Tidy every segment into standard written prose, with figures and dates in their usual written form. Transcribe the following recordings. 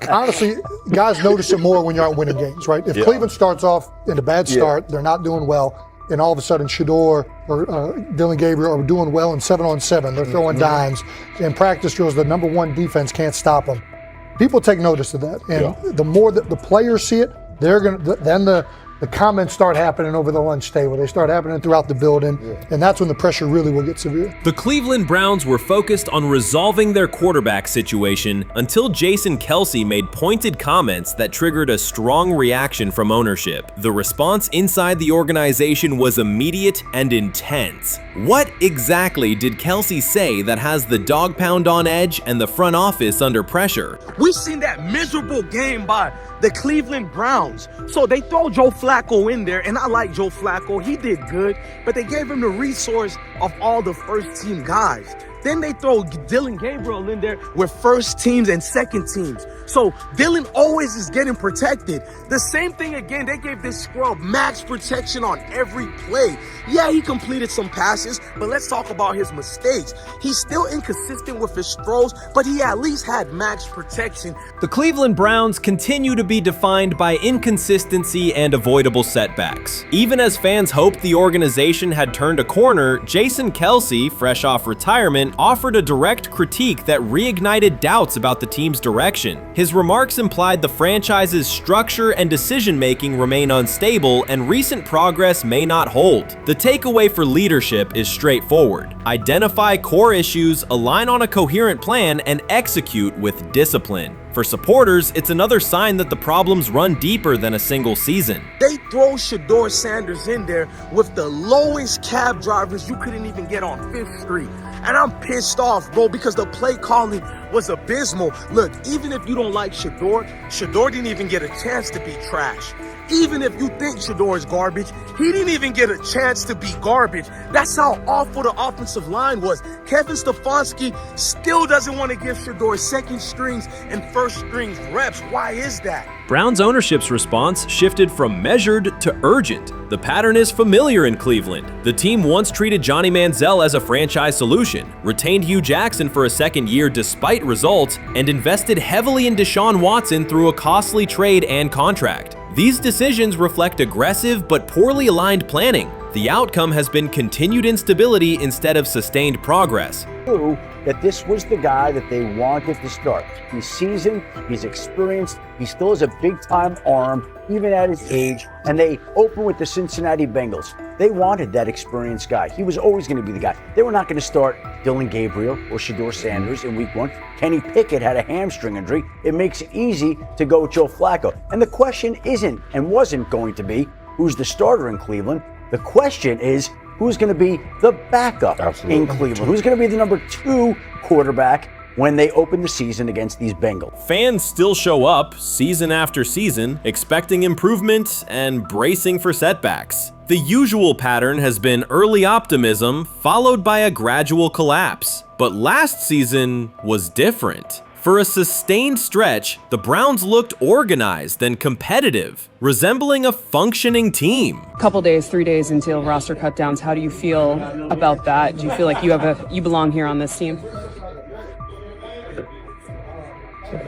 honestly, guys notice it more when you're out winning games, right? If Cleveland starts off in a bad start, they're not doing well, and all of a sudden Shedeur or Dillon Gabriel are doing well in 7-on-7, they're throwing dimes. In practice drills, the number one defense can't stop them. People take notice of that, and the more that the players see it, they're gonna then the comments start happening over the lunch table. They start happening throughout the building, and that's when the pressure really will get severe. The Cleveland Browns were focused on resolving their quarterback situation until Jason Kelce made pointed comments that triggered a strong reaction from ownership. The response inside the organization was immediate and intense. What exactly did Kelce say that has the dog pound on edge and the front office under pressure? We've seen that miserable game by the Cleveland Browns. So they throw Joe Flacco in there, and I like Joe Flacco. He did good, but they gave him the resource of all the first-team guys. Then they throw Dillon Gabriel in there with first teams and second teams. So Dillon always is getting protected. The same thing again, they gave this scrub max protection on every play. Yeah, he completed some passes, but let's talk about his mistakes. He's still inconsistent with his throws, but he at least had max protection. The Cleveland Browns continue to be defined by inconsistency and avoidable setbacks. Even as fans hoped the organization had turned a corner, Jason Kelce, fresh off retirement, offered a direct critique that reignited doubts about the team's direction. His remarks implied the franchise's structure and decision-making remain unstable and recent progress may not hold. The takeaway for leadership is straightforward. Identify core issues, align on a coherent plan, and execute with discipline. For supporters, it's another sign that the problems run deeper than a single season. They throw Shedeur Sanders in there with the lowest cab drivers you couldn't even get on 5th Street. And I'm pissed off, bro, because the play calling was abysmal. Look, even if you don't like Shedeur didn't even get a chance to be trash. Even if you think Shedeur is garbage, he didn't even get a chance to be garbage. That's how awful the offensive line was. Kevin Stefanski still doesn't want to give Shedeur second strings and first strings reps. Why is that? Browns ownership's response shifted from measured to urgent. The pattern is familiar in Cleveland. The team once treated Johnny Manziel as a franchise solution, retained Hugh Jackson for a second year despite results, and invested heavily in Deshaun Watson through a costly trade and contract. These decisions reflect aggressive but poorly aligned planning. The outcome has been continued instability instead of sustained progress. That this was the guy that they wanted to start. He's seasoned, he's experienced, he still has a big-time arm, even at his age, and they open with the Cincinnati Bengals. They wanted that experienced guy. He was always going to be the guy. They were not going to start Dillon Gabriel or Shedeur Sanders in week 1. Kenny Pickett had a hamstring injury. It makes it easy to go with Joe Flacco. And the question isn't and wasn't going to be who's the starter in Cleveland. The question is, who's going to be the backup in Cleveland? Who's going to be the number 2 quarterback when they open the season against these Bengals? Fans still show up season after season, expecting improvement and bracing for setbacks. The usual pattern has been early optimism followed by a gradual collapse. But last season was different. For a sustained stretch, the Browns looked organized and competitive, resembling a functioning team. Couple days, 3 days until roster cutdowns, how do you feel about that? Do you feel like you belong here on this team?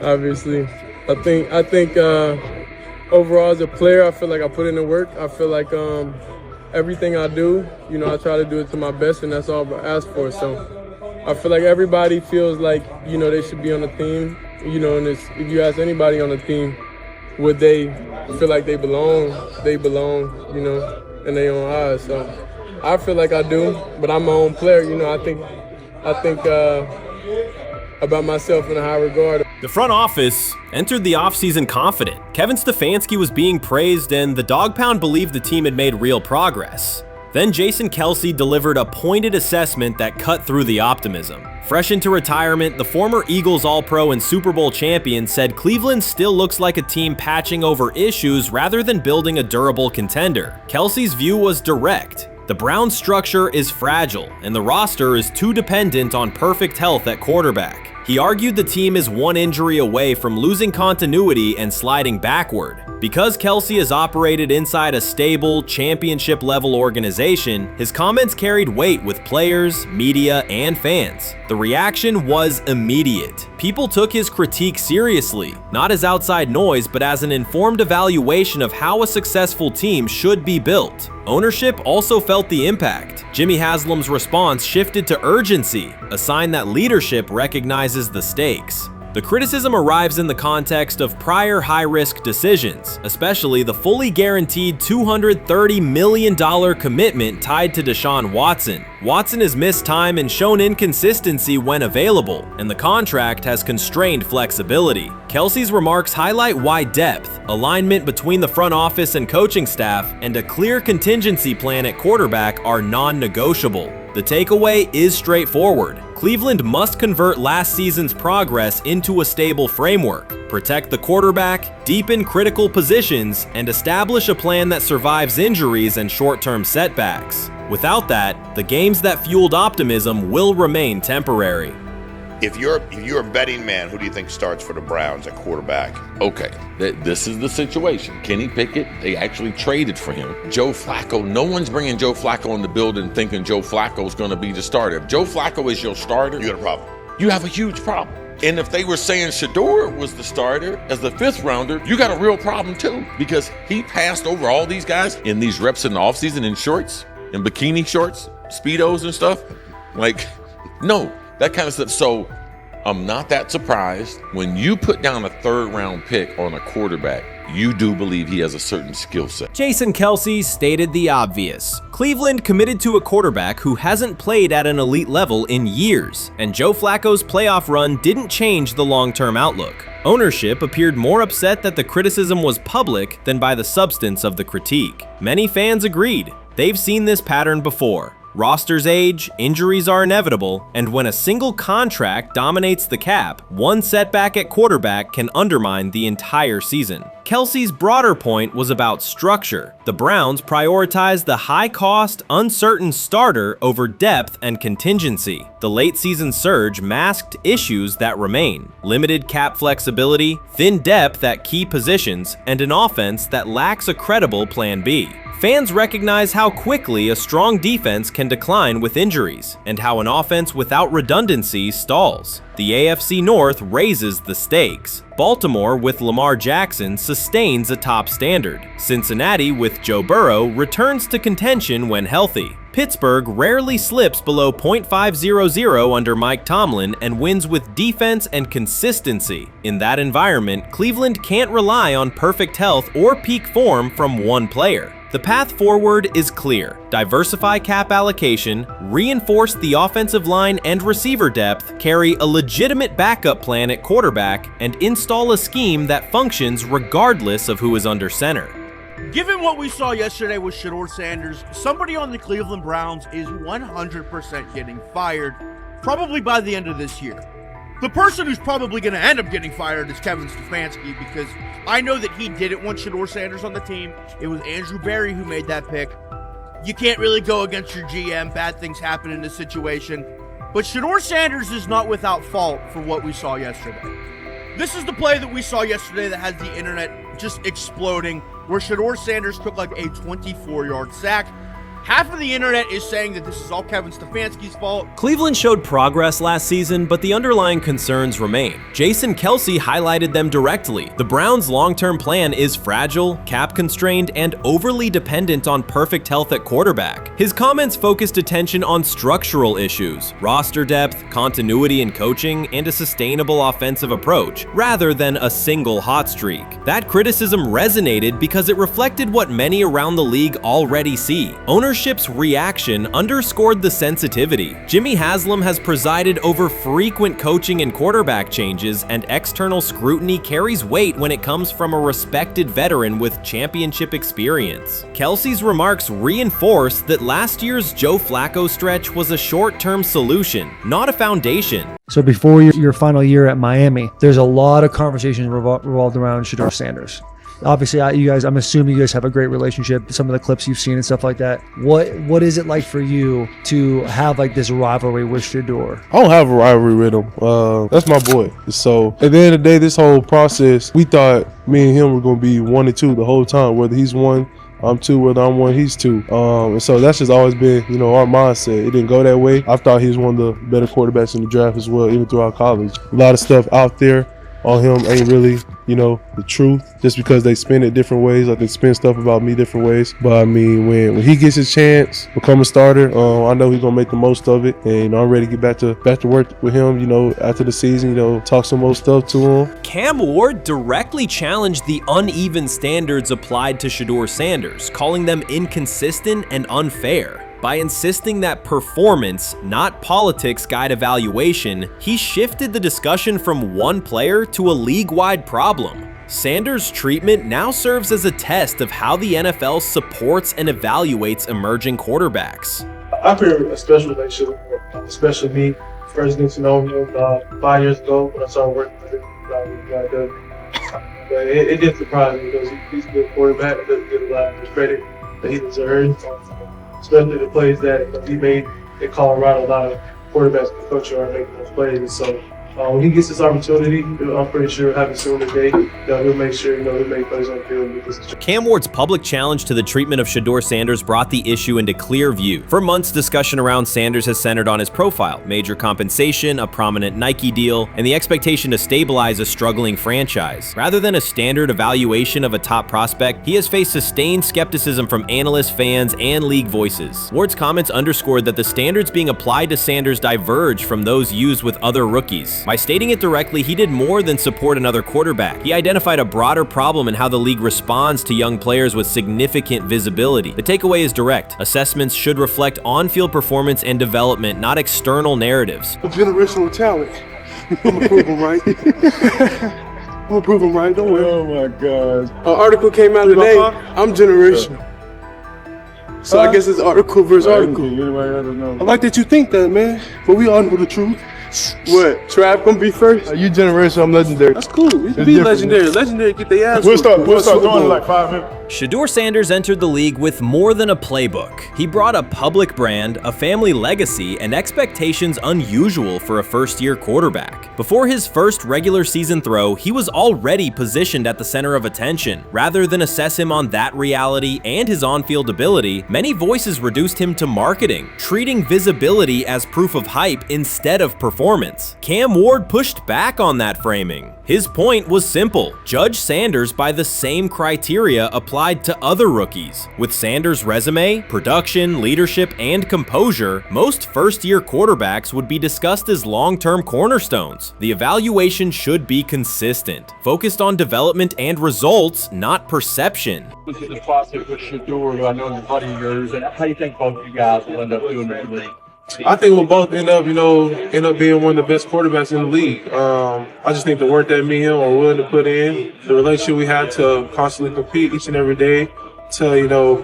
Obviously, I think overall as a player, I feel like I put in the work. I feel like everything I do, I try to do it to my best, and that's all I ask for. So I feel like everybody feels like, they should be on the team, and if you ask anybody on the team, would they feel like they belong, in their own eyes. So I feel like I do, but I'm my own player, I think about myself in a high regard. The front office entered the offseason confident. Kevin Stefanski was being praised, and the Dog Pound believed the team had made real progress. Then Jason Kelce delivered a pointed assessment that cut through the optimism. Fresh into retirement, the former Eagles All-Pro and Super Bowl champion said Cleveland still looks like a team patching over issues rather than building a durable contender. Kelce's view was direct. The Browns' structure is fragile, and the roster is too dependent on perfect health at quarterback. He argued the team is one injury away from losing continuity and sliding backward. Because Kelsey has operated inside a stable, championship-level organization, his comments carried weight with players, media, and fans. The reaction was immediate. People took his critique seriously, not as outside noise, but as an informed evaluation of how a successful team should be built. Ownership also felt the impact. Jimmy Haslam's response shifted to urgency, a sign that leadership recognizes the stakes. The criticism arrives in the context of prior high-risk decisions, especially the fully guaranteed $230 million commitment tied to Deshaun Watson. Watson has missed time and shown inconsistency when available, and the contract has constrained flexibility. Kelsey's remarks highlight why depth, alignment between the front office and coaching staff, and a clear contingency plan at quarterback are non-negotiable. The takeaway is straightforward. Cleveland must convert last season's progress into a stable framework, protect the quarterback, deepen critical positions, and establish a plan that survives injuries and short-term setbacks. Without that, the games that fueled optimism will remain temporary. If you're a betting man, who do you think starts for the Browns at quarterback? Okay, this is the situation. Kenny Pickett, they actually traded for him. Joe Flacco, no one's bringing Joe Flacco in the building thinking Joe Flacco's going to be the starter. If Joe Flacco is your starter, You got a problem. you have a huge problem. And if they were saying Shedeur was the starter as the 5th rounder, you got a real problem too, because he passed over all these guys in these reps in the offseason in shorts, in bikini shorts, Speedos and stuff. Like, no. That kind of stuff. So I'm not that surprised. When you put down a 3rd round pick on a quarterback, you do believe he has a certain skill set. Jason Kelce stated the obvious. Cleveland committed to a quarterback who hasn't played at an elite level in years, and Joe Flacco's playoff run didn't change the long-term outlook. Ownership appeared more upset that the criticism was public than by the substance of the critique. Many fans agreed. They've seen this pattern before. Rosters age, injuries are inevitable, and when a single contract dominates the cap, one setback at quarterback can undermine the entire season. Kelsey's broader point was about structure. The Browns prioritized the high-cost, uncertain starter over depth and contingency. The late-season surge masked issues that remain: limited cap flexibility, thin depth at key positions, and an offense that lacks a credible plan B. Fans recognize how quickly a strong defense can decline with injuries, and how an offense without redundancy stalls. The AFC North raises the stakes. Baltimore with Lamar Jackson sustains a top standard. Cincinnati with Joe Burrow returns to contention when healthy. Pittsburgh rarely slips below .500 under Mike Tomlin and wins with defense and consistency. In that environment, Cleveland can't rely on perfect health or peak form from one player. The path forward is clear. Diversify cap allocation, reinforce the offensive line and receiver depth, carry a legitimate backup plan at quarterback, and install a scheme that functions regardless of who is under center. Given what we saw yesterday with Shedeur Sanders, somebody on the Cleveland Browns is 100% getting fired, probably by the end of this year. The person who's probably going to end up getting fired is Kevin Stefanski, because I know that he didn't want Shedeur Sanders on the team. It was Andrew Berry who made that pick. You can't really go against your GM. Bad things happen in this situation. But Shedeur Sanders is not without fault for what we saw yesterday. This is the play that we saw yesterday that has the internet just exploding, where Shedeur Sanders took like a 24-yard sack. Half of the internet is saying that this is all Kevin Stefanski's fault. Cleveland showed progress last season, but the underlying concerns remain. Jason Kelce highlighted them directly. The Browns' long-term plan is fragile, cap-constrained, and overly dependent on perfect health at quarterback. His comments focused attention on structural issues, roster depth, continuity in coaching, and a sustainable offensive approach, rather than a single hot streak. That criticism resonated because it reflected what many around the league already see. Ownership's reaction underscored the sensitivity. Jimmy Haslam has presided over frequent coaching and quarterback changes, and external scrutiny carries weight when it comes from a respected veteran with championship experience. Kelsey's remarks reinforce that last year's Joe Flacco stretch was a short-term solution, not a foundation. So before your final year at Miami, there's a lot of conversations revolved around Shedeur Sanders. Obviously, I'm assuming you guys have a great relationship. Some of the clips you've seen and stuff like that. What is it like for you to have like this rivalry with Shedeur? I don't have a rivalry with him. That's my boy. So at the end of the day, this whole process, we thought me and him were going to be 1 and 2 the whole time. Whether he's 1, I'm 2, whether I'm 1, he's 2. And so that's just always been, our mindset. It didn't go that way. I thought he was one of the better quarterbacks in the draft as well, even throughout college. A lot of stuff out there on him ain't really, the truth, just because they spin it different ways. Like they spin stuff about me different ways. But I mean, when he gets his chance, become a starter, I know he's gonna make the most of it. And I'm ready to get back to work with him, after the season, talk some more stuff to him. Cam Ward directly challenged the uneven standards applied to Shedeur Sanders, calling them inconsistent and unfair. By insisting that performance, not politics, guide evaluation, he shifted the discussion from one player to a league-wide problem. Sanders' treatment now serves as a test of how the NFL supports and evaluates emerging quarterbacks. I feel a special relationship with him, especially me. First getting to know him 5 years ago when I started working with him. But it did surprise me because he's a good quarterback. It doesn't get a lot of credit that he deserves. Especially the plays that he made in Colorado. A lot of quarterbacks in the country are making those plays. And so when he gets this opportunity, I'm pretty sure having soon today that he'll make sure he'll make plays on the field. Cam Ward's public challenge to the treatment of Shedeur Sanders brought the issue into clear view. For months, discussion around Sanders has centered on his profile, major compensation, a prominent Nike deal, and the expectation to stabilize a struggling franchise. Rather than a standard evaluation of a top prospect, he has faced sustained skepticism from analysts, fans, and league voices. Ward's comments underscored that the standards being applied to Sanders diverge from those used with other rookies. By stating it directly, he did more than support another quarterback. He identified a broader problem in how the league responds to young players with significant visibility. The takeaway is direct. Assessments should reflect on-field performance and development, not external narratives. A generational talent. I'm gonna prove him right. I'm gonna prove him right. Don't worry. Oh my God. An article came out today. I'm generational. So I guess it's article versus article. I like that you think that, man. But we all know the truth. What? Trav gonna be first? You generational, I'm legendary. That's cool. We can be legendary. Legendary, get their ass. We'll start doing in like 5 minutes. Shedeur Sanders entered the league with more than a playbook. He brought a public brand, a family legacy, and expectations unusual for a first-year quarterback. Before his first regular season throw, he was already positioned at the center of attention. Rather than assess him on that reality and his on-field ability, many voices reduced him to marketing, treating visibility as proof of hype instead of performance. Cam Ward pushed back on that framing. His point was simple: judge Sanders by the same criteria applied to other rookies. With Sanders' resume, production, leadership, and composure, most first-year quarterbacks would be discussed as long-term cornerstones. The evaluation should be consistent, focused on development and results, not perception. Look at the process with Shedeur, who I know is a buddy of yours, and how do you think both of you guys will end up doing in the league? I think we'll both end up being one of the best quarterbacks in the league. I just think the work that me and him are willing to put in, the relationship we have to constantly compete each and every day, to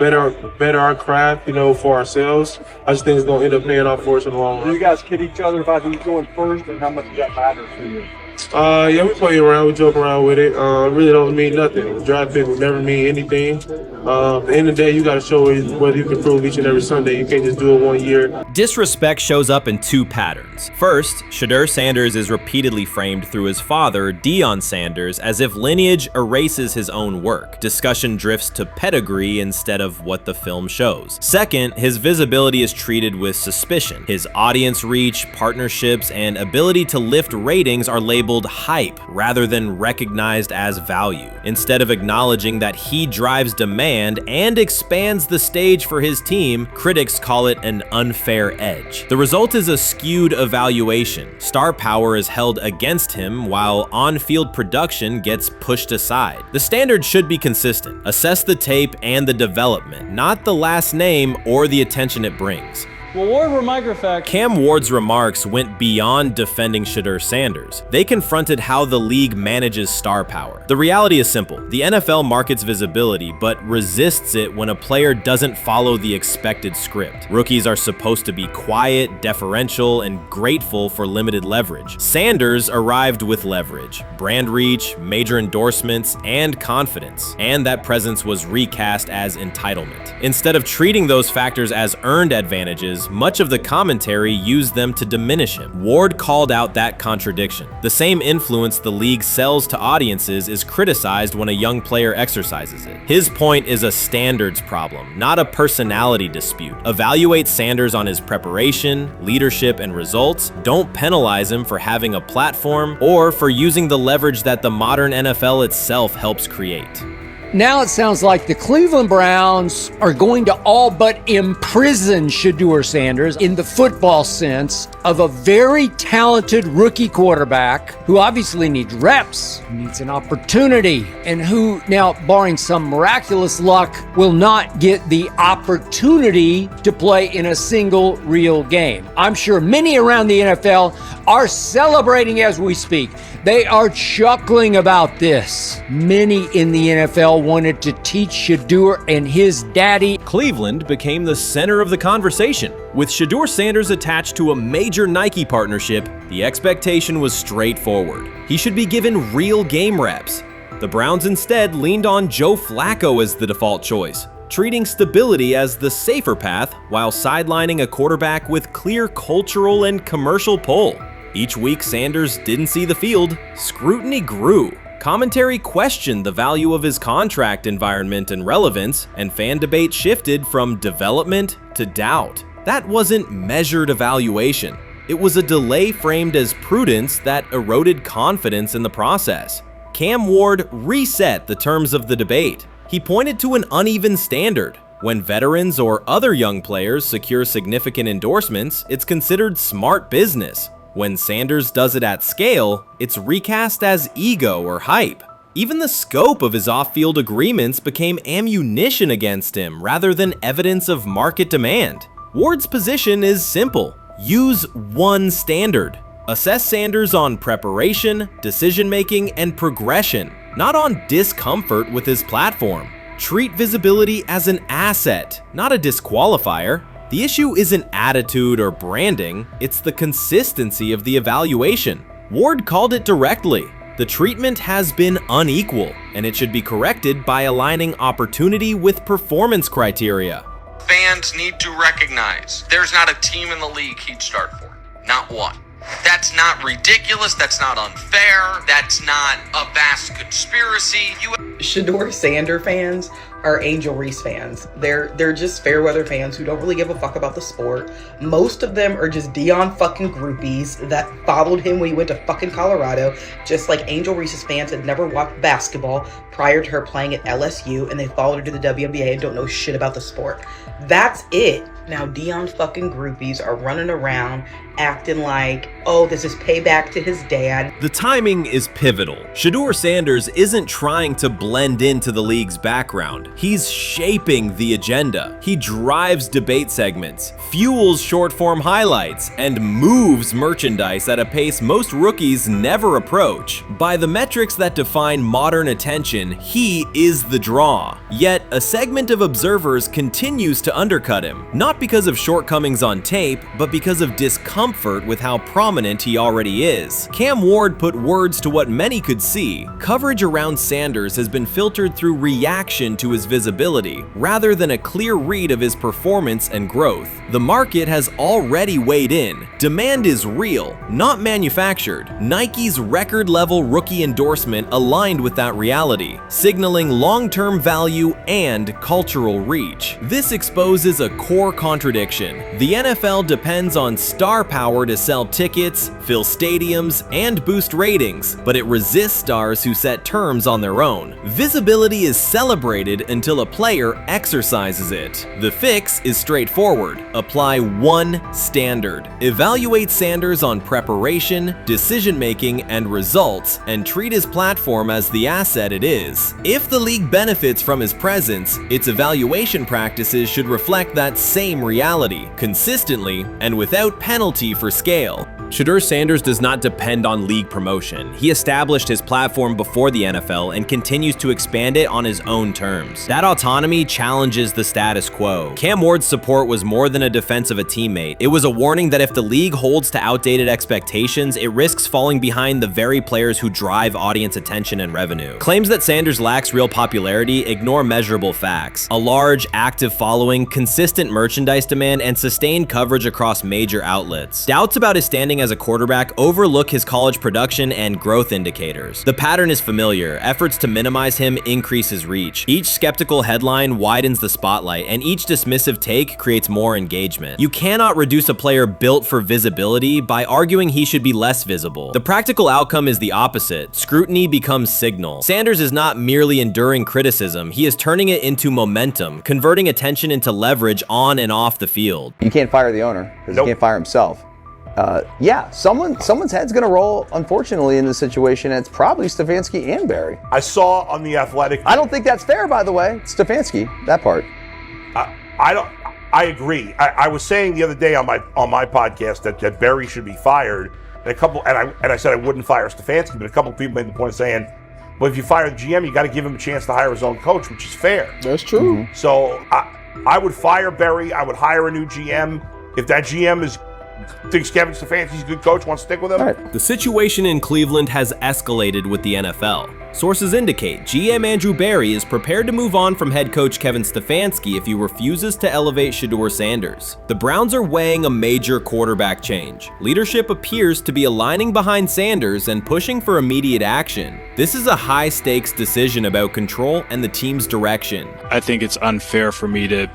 better our craft, for ourselves. I just think it's gonna end up paying off for us in the long run. Do you guys kid each other about who's going first and how much that matters to you? Yeah, we play around, we joke around with it. It really don't mean nothing. The draft pick will never mean anything. At the end of the day, you got to show whether you can prove each and every Sunday. You can't just do it 1 year. Disrespect shows up in two patterns. First, Shedeur Sanders is repeatedly framed through his father, Deion Sanders, as if lineage erases his own work. Discussion drifts to pedigree instead of what the film shows. Second, his visibility is treated with suspicion. His audience reach, partnerships, and ability to lift ratings are labeled hype rather than recognized as value. Instead of acknowledging that he drives demand and expands the stage for his team, critics call it an unfair edge. The result is a skewed evaluation. Star power is held against him while on-field production gets pushed aside. The standard should be consistent. Assess the tape and the development, not the last name or the attention it brings. Well, Ward, we're microfact. Cam Ward's remarks went beyond defending Shedeur Sanders. They confronted how the league manages star power. The reality is simple. The NFL markets visibility, but resists it when a player doesn't follow the expected script. Rookies are supposed to be quiet, deferential, and grateful for limited leverage. Sanders arrived with leverage, brand reach, major endorsements, and confidence. And that presence was recast as entitlement. Instead of treating those factors as earned advantages, much of the commentary used them to diminish him. Ward called out that contradiction. The same influence the league sells to audiences is criticized when a young player exercises it. His point is a standards problem, not a personality dispute. Evaluate Sanders on his preparation, leadership, and results. Don't penalize him for having a platform or for using the leverage that the modern NFL itself helps create. Now it sounds like the Cleveland Browns are going to all but imprison Shedeur Sanders in the football sense of a very talented rookie quarterback who obviously needs reps, needs an opportunity, and who now, barring some miraculous luck, will not get the opportunity to play in a single real game. I'm sure many around the NFL are celebrating as we speak. They are chuckling about this. Many in the NFL wanted to teach Shedeur and his daddy. Cleveland became the center of the conversation. With Shedeur Sanders attached to a major Nike partnership, the expectation was straightforward. He should be given real game reps. The Browns instead leaned on Joe Flacco as the default choice, treating stability as the safer path while sidelining a quarterback with clear cultural and commercial pull. Each week Sanders didn't see the field, scrutiny grew. Commentary questioned the value of his contract environment and relevance, and fan debate shifted from development to doubt. That wasn't measured evaluation. It was a delay framed as prudence that eroded confidence in the process. Cam Ward reset the terms of the debate. He pointed to an uneven standard. When veterans or other young players secure significant endorsements, it's considered smart business. When Sanders does it at scale, it's recast as ego or hype. Even the scope of his off-field agreements became ammunition against him rather than evidence of market demand. Ward's position is simple. Use one standard. Assess Sanders on preparation, decision-making, and progression, not on discomfort with his platform. Treat visibility as an asset, not a disqualifier. The issue isn't attitude or branding, it's the consistency of the evaluation. Ward called it directly. The treatment has been unequal, and it should be corrected by aligning opportunity with performance criteria. Fans need to recognize there's not a team in the league he'd start for. Not one. That's not ridiculous, that's not unfair, that's not a vast conspiracy. Shedeur Sanders fans are Angel Reese fans. They're just fair weather fans who don't really give a fuck about the sport. Most of them are just Dion fucking groupies that followed him when he went to fucking Colorado, just like Angel Reese's fans had never watched basketball prior to her playing at LSU, and they followed her to the WNBA and don't know shit about the sport. That's it. Now Dion fucking groupies are running around acting like, oh, this is payback to his dad. The timing is pivotal. Shedeur Sanders isn't trying to blend into the league's background. He's shaping the agenda. He drives debate segments, fuels short-form highlights, and moves merchandise at a pace most rookies never approach. By the metrics that define modern attention, he is the draw. Yet, a segment of observers continues to undercut him, not because of shortcomings on tape, but because of discomfort with how prominent he already is. Cam Ward put words to what many could see. Coverage around Sanders has been filtered through reaction to his visibility, rather than a clear read of his performance and growth. The market has already weighed in. Demand is real, not manufactured. Nike's record-level rookie endorsement aligned with that reality, signaling long-term value and cultural reach. This exposes a core contradiction. The NFL depends on star power to sell tickets, fill stadiums, and boost ratings, but it resists stars who set terms on their own. Visibility is celebrated until a player exercises it. The fix is straightforward. Apply one standard. Evaluate Sanders on preparation, decision-making, and results, and treat his platform as the asset it is. If the league benefits from his presence, its evaluation practices should reflect that same same reality, consistently and without penalty for scale. Shedeur Sanders does not depend on league promotion. He established his platform before the NFL and continues to expand it on his own terms. That autonomy challenges the status quo. Cam Ward's support was more than a defense of a teammate. It was a warning that if the league holds to outdated expectations, it risks falling behind the very players who drive audience attention and revenue. Claims that Sanders lacks real popularity ignore measurable facts. A large, active following, consistent merchandise demand, and sustained coverage across major outlets. Doubts about his standing as a quarterback overlook his college production and growth indicators. The pattern is familiar. Efforts to minimize him increase his reach. Each skeptical headline widens the spotlight, and each dismissive take creates more engagement. You cannot reduce a player built for visibility by arguing he should be less visible. The practical outcome is the opposite. Scrutiny becomes signal. Sanders is not merely enduring criticism, he is turning it into momentum, converting attention into leverage on and off the field. You can't fire the owner because he can't fire himself. Yeah, someone's head's going to roll, unfortunately, in this situation, and it's probably Stefanski and Barry. I saw on The Athletic. I don't think that's fair, by the way. Stefanski, that part. I agree. I was saying the other day on my podcast that Barry should be fired, and I said I wouldn't fire Stefanski, but a couple of people made the point of saying, well, if you fire the GM, you got to give him a chance to hire his own coach, which is fair. That's true. Mm-hmm. So I would fire Barry. I would hire a new GM. If that GM thinks Kevin Stefanski's a good coach, wants to stick with him. Right. The situation in Cleveland has escalated with the NFL. Sources indicate GM Andrew Barry is prepared to move on from head coach Kevin Stefanski if he refuses to elevate Shedeur Sanders. The Browns are weighing a major quarterback change. Leadership appears to be aligning behind Sanders and pushing for immediate action. This is a high-stakes decision about control and the team's direction. I think it's unfair for me to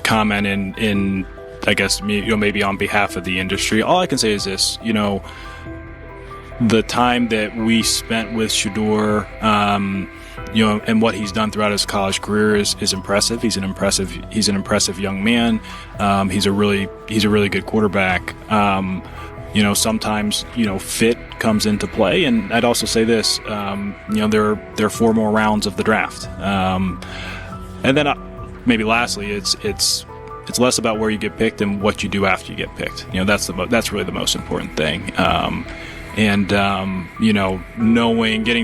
comment in I guess, maybe on behalf of the industry. All I can say is this, the time that we spent with Shedeur, and what he's done throughout his college career is impressive. He's an impressive young man. He's a really good quarterback. Sometimes, fit comes into play. And I'd also say this, there are 4 more rounds of the draft. And then maybe lastly, it's less about where you get picked and what you do after you get picked. That's really the most important thing. Getting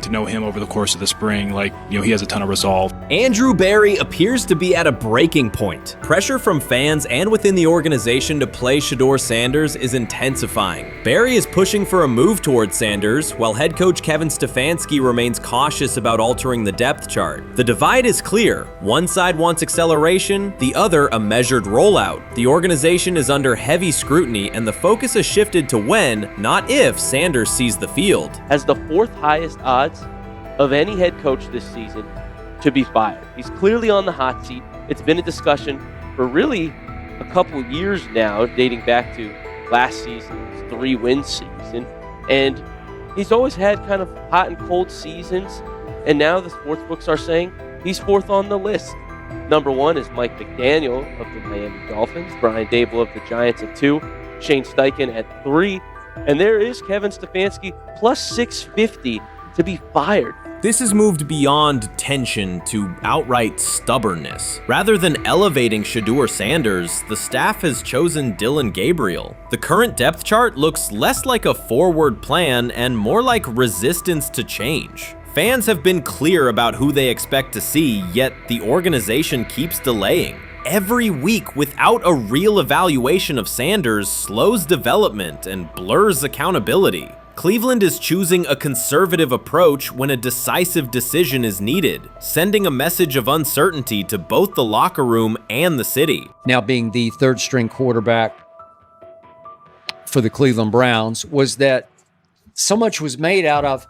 to know him over the course of the spring, he has a ton of resolve. Andrew Barry appears to be at a breaking point. Pressure from fans and within the organization to play Shedeur Sanders is intensifying. Barry is pushing for a move towards Sanders, while head coach Kevin Stefanski remains cautious about altering the depth chart. The divide is clear. One side wants acceleration, the other a measured rollout. The organization is under heavy scrutiny, and the focus has shifted to when, not if, Sanders sees the field. Has the 4th highest odds of any head coach this season to be fired. He's clearly on the hot seat. It's been a discussion for really a couple years now, dating back to last season's 3-win season. And he's always had kind of hot and cold seasons. And now the sportsbooks are saying he's 4th on the list. Number 1 is Mike McDaniel of the Miami Dolphins, Brian Daboll of the Giants at 2, Shane Steichen at 3, and there is Kevin Stefanski plus 650 to be fired. This has moved beyond tension to outright stubbornness. Rather than elevating Shedeur Sanders, the staff has chosen Dillon Gabriel. The current depth chart looks less like a forward plan and more like resistance to change. Fans have been clear about who they expect to see, yet the organization keeps delaying. Every week without a real evaluation of Sanders slows development and blurs accountability. Cleveland is choosing a conservative approach when a decisive decision is needed, sending a message of uncertainty to both the locker room and the city. Now being the 3rd string quarterback for the Cleveland Browns, was that so much was made out of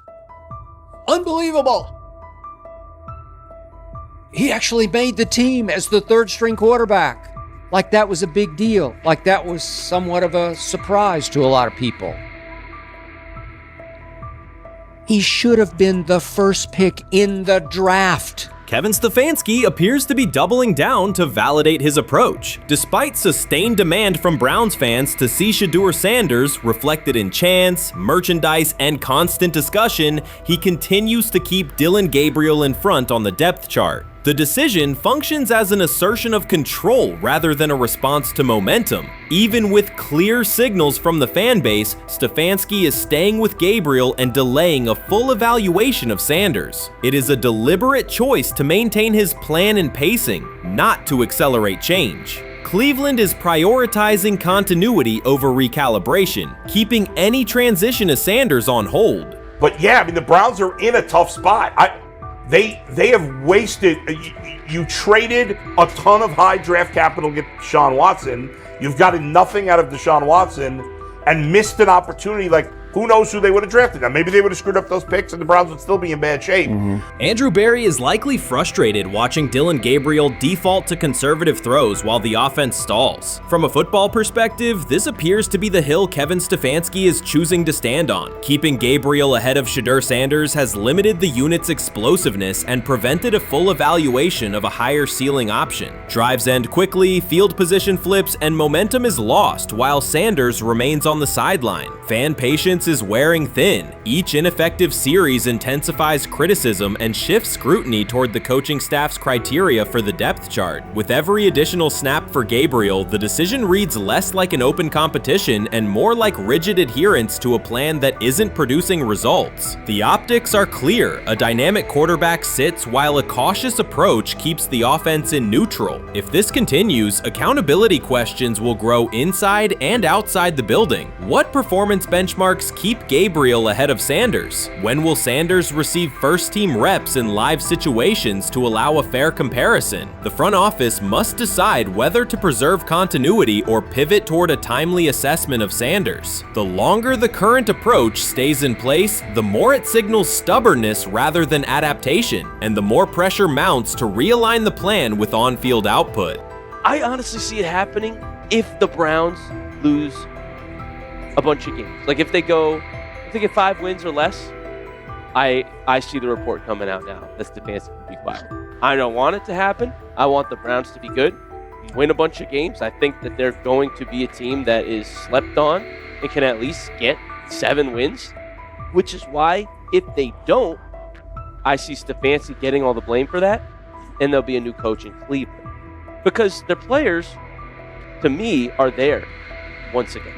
unbelievable. He actually made the team as the 3rd string quarterback. Like that was a big deal. Like that was somewhat of a surprise to a lot of people. He should have been the 1st pick in the draft. Kevin Stefanski appears to be doubling down to validate his approach. Despite sustained demand from Browns fans to see Shedeur Sanders reflected in chants, merchandise, and constant discussion, he continues to keep Dillon Gabriel in front on the depth chart. The decision functions as an assertion of control rather than a response to momentum. Even with clear signals from the fan base, Stefanski is staying with Gabriel and delaying a full evaluation of Sanders. It is a deliberate choice to maintain his plan and pacing, not to accelerate change. Cleveland is prioritizing continuity over recalibration, keeping any transition to Sanders on hold. But yeah, I mean, the Browns are in a tough spot. They have wasted. You traded a ton of high draft capital to get Deshaun Watson. You've gotten nothing out of Deshaun Watson and missed an opportunity. Like, who knows who they would have drafted? Now, maybe they would have screwed up those picks and the Browns would still be in bad shape. Andrew Berry is likely frustrated watching Dillon Gabriel default to conservative throws while the offense stalls. From a football perspective, this appears to be the hill Kevin Stefanski is choosing to stand on. Keeping Gabriel ahead of Shedeur Sanders has limited the unit's explosiveness and prevented a full evaluation of a higher ceiling option. Drives end quickly, field position flips, and momentum is lost while Sanders remains on the sideline. Fan patience is wearing thin. Each ineffective series intensifies criticism and shifts scrutiny toward the coaching staff's criteria for the depth chart. With every additional snap for Gabriel, the decision reads less like an open competition and more like rigid adherence to a plan that isn't producing results. The optics are clear. A dynamic quarterback sits while a cautious approach keeps the offense in neutral. If this continues, accountability questions will grow inside and outside the building. What performance benchmarks keep Gabriel ahead of Sanders? When will Sanders receive first-team reps in live situations to allow a fair comparison? The front office must decide whether to preserve continuity or pivot toward a timely assessment of Sanders. The longer the current approach stays in place, the more it signals stubbornness rather than adaptation, and the more pressure mounts to realign the plan with on-field output. I honestly see it happening if the Browns lose a bunch of games. Like if they get 5 wins or less, I see the report coming out now that Stefanski will be fired. I don't want it to happen. I want the Browns to be good, win a bunch of games. I think that they're going to be a team that is slept on and can at least get 7 wins, which is why if they don't, I see Stefanski getting all the blame for that, and there'll be a new coach in Cleveland. Because their players, to me, are there once again.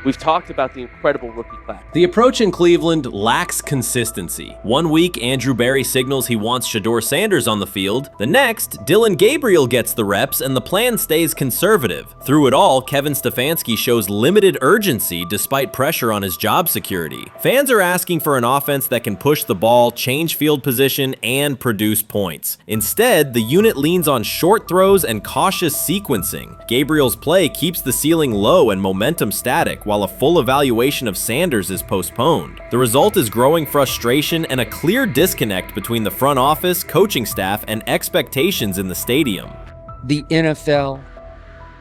We've talked about the incredible rookie class. The approach in Cleveland lacks consistency. One week, Andrew Berry signals he wants Shedeur Sanders on the field. The next, Dillon Gabriel gets the reps and the plan stays conservative. Through it all, Kevin Stefanski shows limited urgency despite pressure on his job security. Fans are asking for an offense that can push the ball, change field position, and produce points. Instead, the unit leans on short throws and cautious sequencing. Gabriel's play keeps the ceiling low and momentum static, while a full evaluation of Sanders is postponed. The result is growing frustration and a clear disconnect between the front office, coaching staff, and expectations in the stadium. The NFL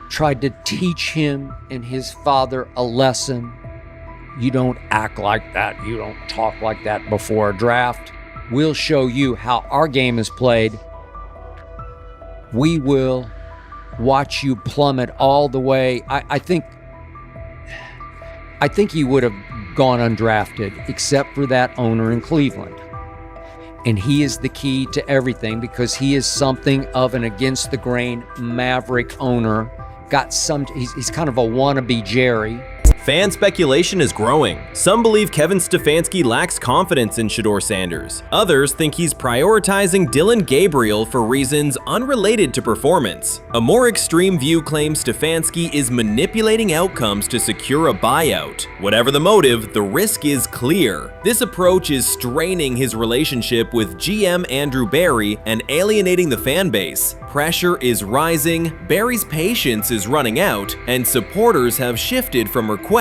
tried to teach him and his father a lesson. You don't act like that. You don't talk like that before a draft. We'll show you how our game is played. We will watch you plummet all the way. I think he would have gone undrafted except for that owner in Cleveland. And he is the key to everything because he is something of an against the grain maverick owner. He's kind of a wannabe Jerry. Fan speculation is growing. Some believe Kevin Stefanski lacks confidence in Shedeur Sanders. Others think he's prioritizing Dillon Gabriel for reasons unrelated to performance. A more extreme view claims Stefanski is manipulating outcomes to secure a buyout. Whatever the motive, the risk is clear. This approach is straining his relationship with GM Andrew Berry and alienating the fan base. Pressure is rising, Berry's patience is running out, and supporters have shifted from requests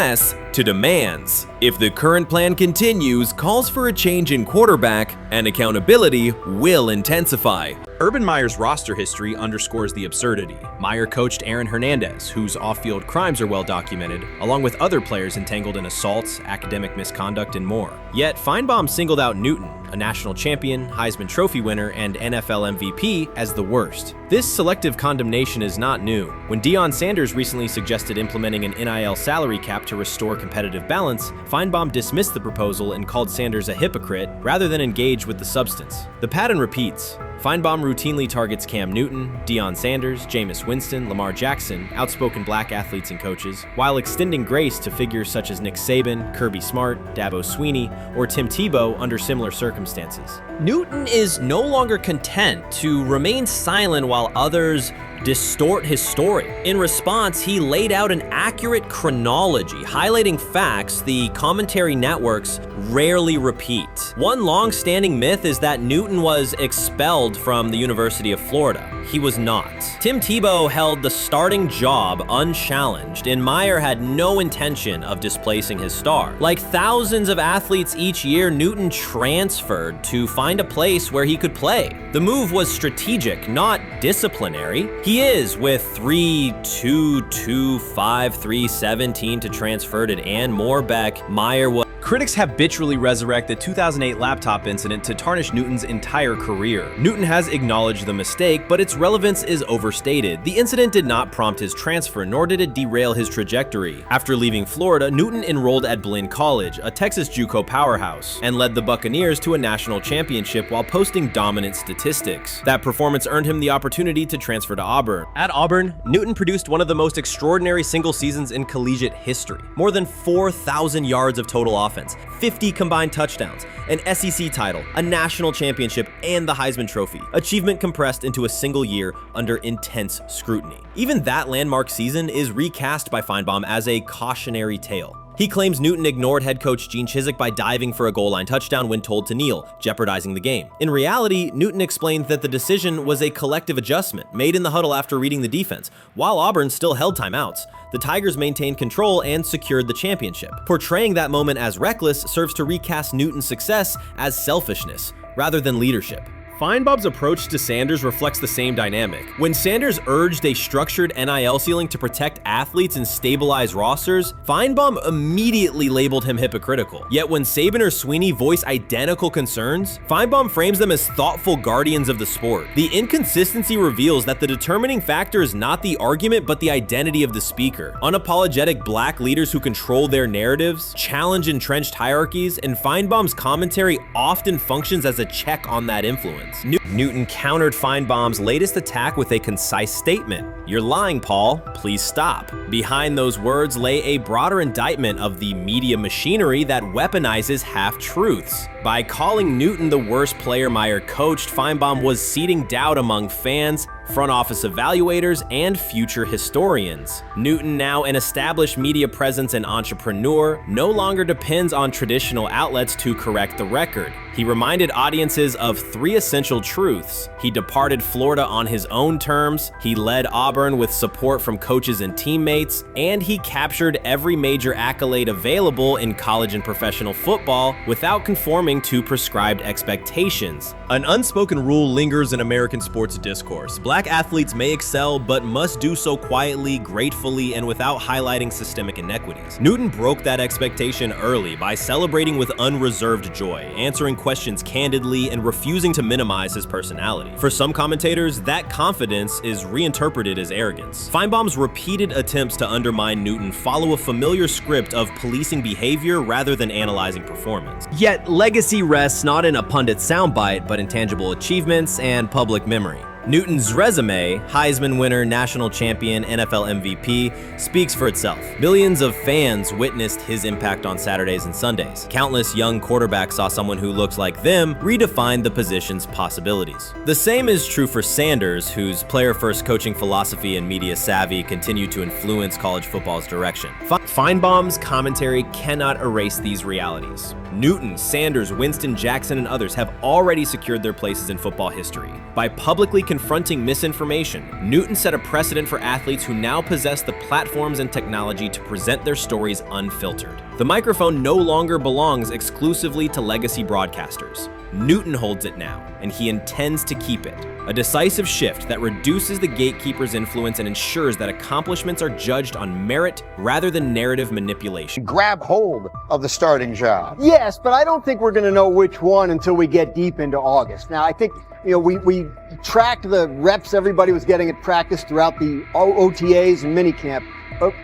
to demands. If the current plan continues, calls for a change in quarterback and accountability will intensify. Urban Meyer's roster history underscores the absurdity. Meyer coached Aaron Hernandez, whose off-field crimes are well documented, along with other players entangled in assaults, academic misconduct, and more. Yet Finebaum singled out Newton, a national champion, Heisman Trophy winner, and NFL MVP, as the worst. This selective condemnation is not new. When Deion Sanders recently suggested implementing an NIL salary cap to restore competitive balance, Finebaum dismissed the proposal and called Sanders a hypocrite rather than engage with the substance. The pattern repeats. Finebaum routinely targets Cam Newton, Deion Sanders, Jameis Winston, Lamar Jackson, outspoken black athletes and coaches, while extending grace to figures such as Nick Saban, Kirby Smart, Dabo Swinney, or Tim Tebow under similar circumstances. Newton is no longer content to remain silent while others distort his story. In response, he laid out an accurate chronology, highlighting facts the commentary networks rarely repeat. One long-standing myth is that Newton was expelled from the University of Florida. He was not. Tim Tebow held the starting job unchallenged, and Meyer had no intention of displacing his star. Like thousands of athletes each year, Newton transferred to find a place where he could play. The move was strategic, not disciplinary. He is with 3-2-2-5-3-17 to transfer to and more back. Meyer was. Critics habitually resurrect the 2008 laptop incident to tarnish Newton's entire career. Newton has acknowledged the mistake, but its relevance is overstated. The incident did not prompt his transfer, nor did it derail his trajectory. After leaving Florida, Newton enrolled at Blinn College, a Texas JUCO powerhouse, and led the Buccaneers to a national championship while posting dominant statistics. That performance earned him the opportunity to transfer to Auburn. At Auburn, Newton produced one of the most extraordinary single seasons in collegiate history. More than 4,000 yards of total offense, 50 combined touchdowns, an SEC title, a national championship, and the Heisman Trophy. Achievement compressed into a single year under intense scrutiny. Even that landmark season is recast by Finebaum as a cautionary tale. He claims Newton ignored head coach Gene Chizik by diving for a goal line touchdown when told to kneel, jeopardizing the game. In reality, Newton explained that the decision was a collective adjustment made in the huddle after reading the defense, while Auburn still held timeouts. The Tigers maintained control and secured the championship. Portraying that moment as reckless serves to recast Newton's success as selfishness rather than leadership. Finebaum's approach to Sanders reflects the same dynamic. When Sanders urged a structured NIL ceiling to protect athletes and stabilize rosters, Finebaum immediately labeled him hypocritical. Yet when Saban or Swinney voice identical concerns, Finebaum frames them as thoughtful guardians of the sport. The inconsistency reveals that the determining factor is not the argument but the identity of the speaker. Unapologetic black leaders who control their narratives, challenge entrenched hierarchies, and Finebaum's commentary often functions as a check on that influence. Newton countered Finebaum's latest attack with a concise statement. "You're lying, Paul. Please stop." Behind those words lay a broader indictment of the media machinery that weaponizes half-truths. By calling Newton the worst player Meyer coached, Finebaum was seeding doubt among fans, front office evaluators, and future historians. Newton, now an established media presence and entrepreneur, no longer depends on traditional outlets to correct the record. He reminded audiences of three essential truths. He departed Florida on his own terms, he led Auburn with support from coaches and teammates, and he captured every major accolade available in college and professional football without conforming to prescribed expectations. An unspoken rule lingers in American sports discourse. Black athletes may excel, but must do so quietly, gratefully, and without highlighting systemic inequities. Newton broke that expectation early by celebrating with unreserved joy, answering questions candidly, and refusing to minimize his personality. For some commentators, that confidence is reinterpreted as arrogance. Finebaum's repeated attempts to undermine Newton follow a familiar script of policing behavior rather than analyzing performance. Yet, legacy rests not in a pundit soundbite, but in tangible achievements and public memory. Newton's resume, Heisman winner, national champion, NFL MVP, speaks for itself. Millions of fans witnessed his impact on Saturdays and Sundays. Countless young quarterbacks saw someone who looked like them redefine the position's possibilities. The same is true for Sanders, whose player-first coaching philosophy and media savvy continue to influence college football's direction. Finebaum's commentary cannot erase these realities. Newton, Sanders, Winston, Jackson, and others have already secured their places in football history. By publicly confronting misinformation, Newton set a precedent for athletes who now possess the platforms and technology to present their stories unfiltered. The microphone no longer belongs exclusively to legacy broadcasters. Newton holds it now, and he intends to keep it. A decisive shift that reduces the gatekeeper's influence and ensures that accomplishments are judged on merit rather than narrative manipulation. Grab hold of the starting job. Yes, but I don't think we're going to know which one until we get deep into August. Now, I think, we tracked the reps everybody was getting at practice throughout the OTAs and minicamp. But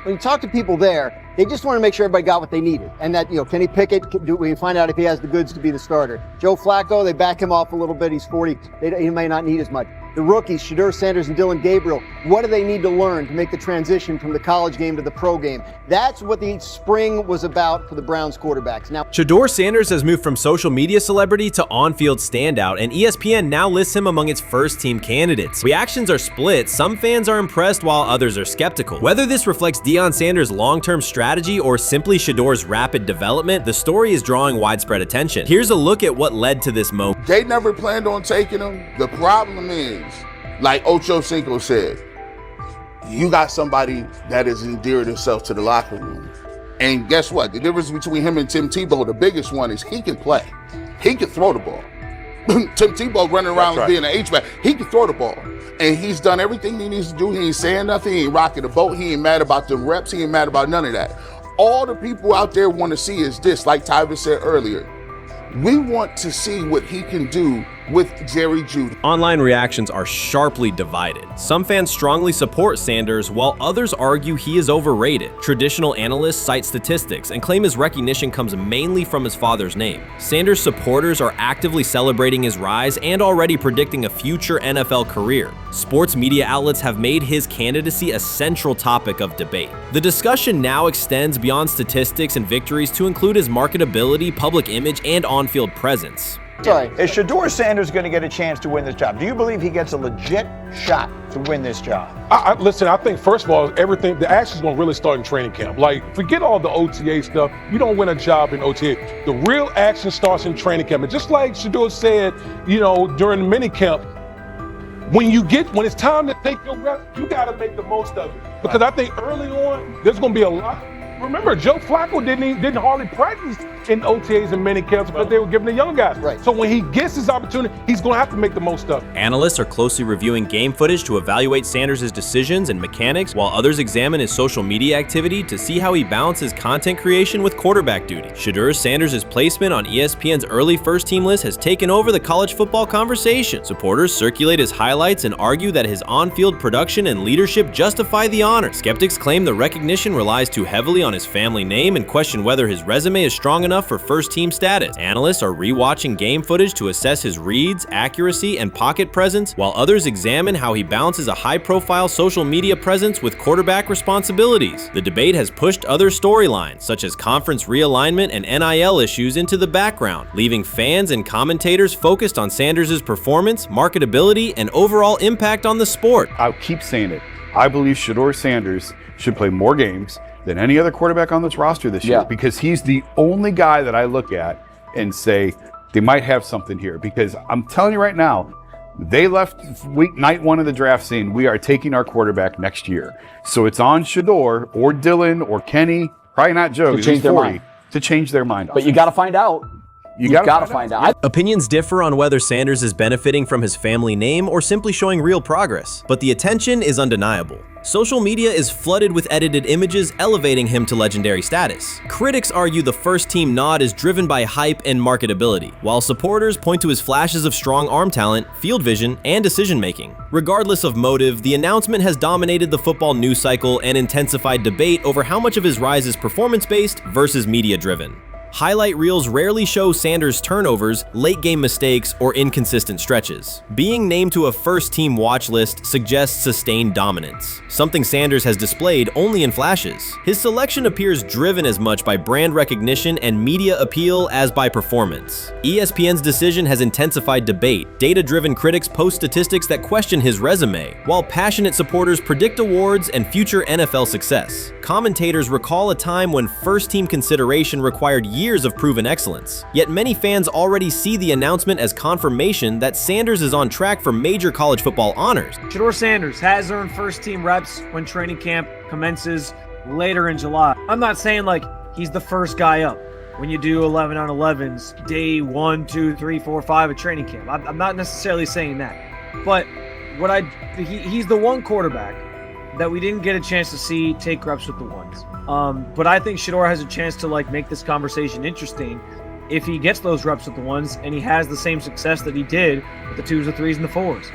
when you talk to people there, They just want to make sure everybody got what they needed. And that, Kenny Pickett, we can find out if he has the goods to be the starter. Joe Flacco, they back him off a little bit. He's 40. He may not need as much. The rookies, Shedeur Sanders and Dylan Gabriel, what do they need to learn to make the transition from the college game to the pro game? That's what the spring was about for the Browns quarterbacks. Now, Shedeur Sanders has moved from social media celebrity to on-field standout, and ESPN now lists him among its first-team candidates. Reactions are split. Some fans are impressed while others are skeptical. Whether this reflects Deion Sanders' long-term strategy or simply Shedeur's rapid development, the story is drawing widespread attention. Here's a look at what led to this moment. They never planned on taking him. The problem is, like Ocho Cinco said, you got somebody that has endeared himself to the locker room. And guess what? The difference between him and Tim Tebow, the biggest one, is he can play. He can throw the ball. Tim Tebow running around being an H-back. He can throw the ball. And he's done everything he needs to do. He ain't saying nothing. He ain't rocking the boat. He ain't mad about the reps. He ain't mad about none of that. All the people out there want to see is this, like Tyvis said earlier. We want to see what he can do with Jerry Jeudy. Online reactions are sharply divided. Some fans strongly support Sanders, while others argue he is overrated. Traditional analysts cite statistics and claim his recognition comes mainly from his father's name. Sanders supporters are actively celebrating his rise and already predicting a future NFL career. Sports media outlets have made his candidacy a central topic of debate. The discussion now extends beyond statistics and victories to include his marketability, public image, and on-field presence. Sorry, is Shedeur Sanders going to get a chance to win this job? Do you believe he gets a legit shot to win this job? Listen, I think first of all, the action's going to really start in training camp. Like, forget all the OTA stuff. You don't win a job in OTA. The real action starts in training camp. And just like Shedeur said, during the mini camp, when it's time to take your reps, you got to make the most of it. Because I think early on, there's going to be a lot. Remember, Joe Flacco didn't hardly practice in OTAs and mini camps because they were giving the young guys. Right. So when he gets his opportunity, he's going to have to make the most of it. Analysts are closely reviewing game footage to evaluate Sanders' decisions and mechanics, while others examine his social media activity to see how he balances content creation with quarterback duty. Shedeur Sanders' placement on ESPN's early first-team list has taken over the college football conversation. Supporters circulate his highlights and argue that his on-field production and leadership justify the honor. Skeptics claim the recognition relies too heavily on his family name and question whether his resume is strong enough for first-team status. Analysts are rewatching game footage to assess his reads, accuracy, and pocket presence, while others examine how he balances a high-profile social media presence with quarterback responsibilities. The debate has pushed other storylines, such as conference realignment and NIL issues, into the background, leaving fans and commentators focused on Sanders' performance, marketability, and overall impact on the sport. I'll keep saying it. I believe Shedeur Sanders should play more games than any other quarterback on this roster this year, because he's the only guy that I look at and say they might have something here. Because I'm telling you right now, they left night one of the draft saying we are taking our quarterback next year. So it's on Shedeur or Dylan or Kenny, probably not Joe, to change their mind. To change their mind. But you got to find out. You gotta find out. Opinions differ on whether Sanders is benefiting from his family name or simply showing real progress, but the attention is undeniable. Social media is flooded with edited images elevating him to legendary status. Critics argue the first-team nod is driven by hype and marketability, while supporters point to his flashes of strong arm talent, field vision, and decision-making. Regardless of motive, the announcement has dominated the football news cycle and intensified debate over how much of his rise is performance-based versus media-driven. Highlight reels rarely show Sanders' turnovers, late-game mistakes, or inconsistent stretches. Being named to a first-team watch list suggests sustained dominance, something Sanders has displayed only in flashes. His selection appears driven as much by brand recognition and media appeal as by performance. ESPN's decision has intensified debate. Data-driven critics post statistics that question his resume, while passionate supporters predict awards and future NFL success. Commentators recall a time when first-team consideration required years of proven excellence. Yet many fans already see the announcement as confirmation that Sanders is on track for major college football honors. Shedeur Sanders has earned first-team reps when training camp commences later in July. I'm not saying like he's the first guy up when you do 11 on 11s, day 1, 2, 3, 4, 5 at training camp. I'm not necessarily saying that. But he's the one quarterback that we didn't get a chance to see take reps with the ones. But I think Shedeur has a chance to make this conversation interesting if he gets those reps with the ones and he has the same success that he did with the 2s, the 3s, and the 4s.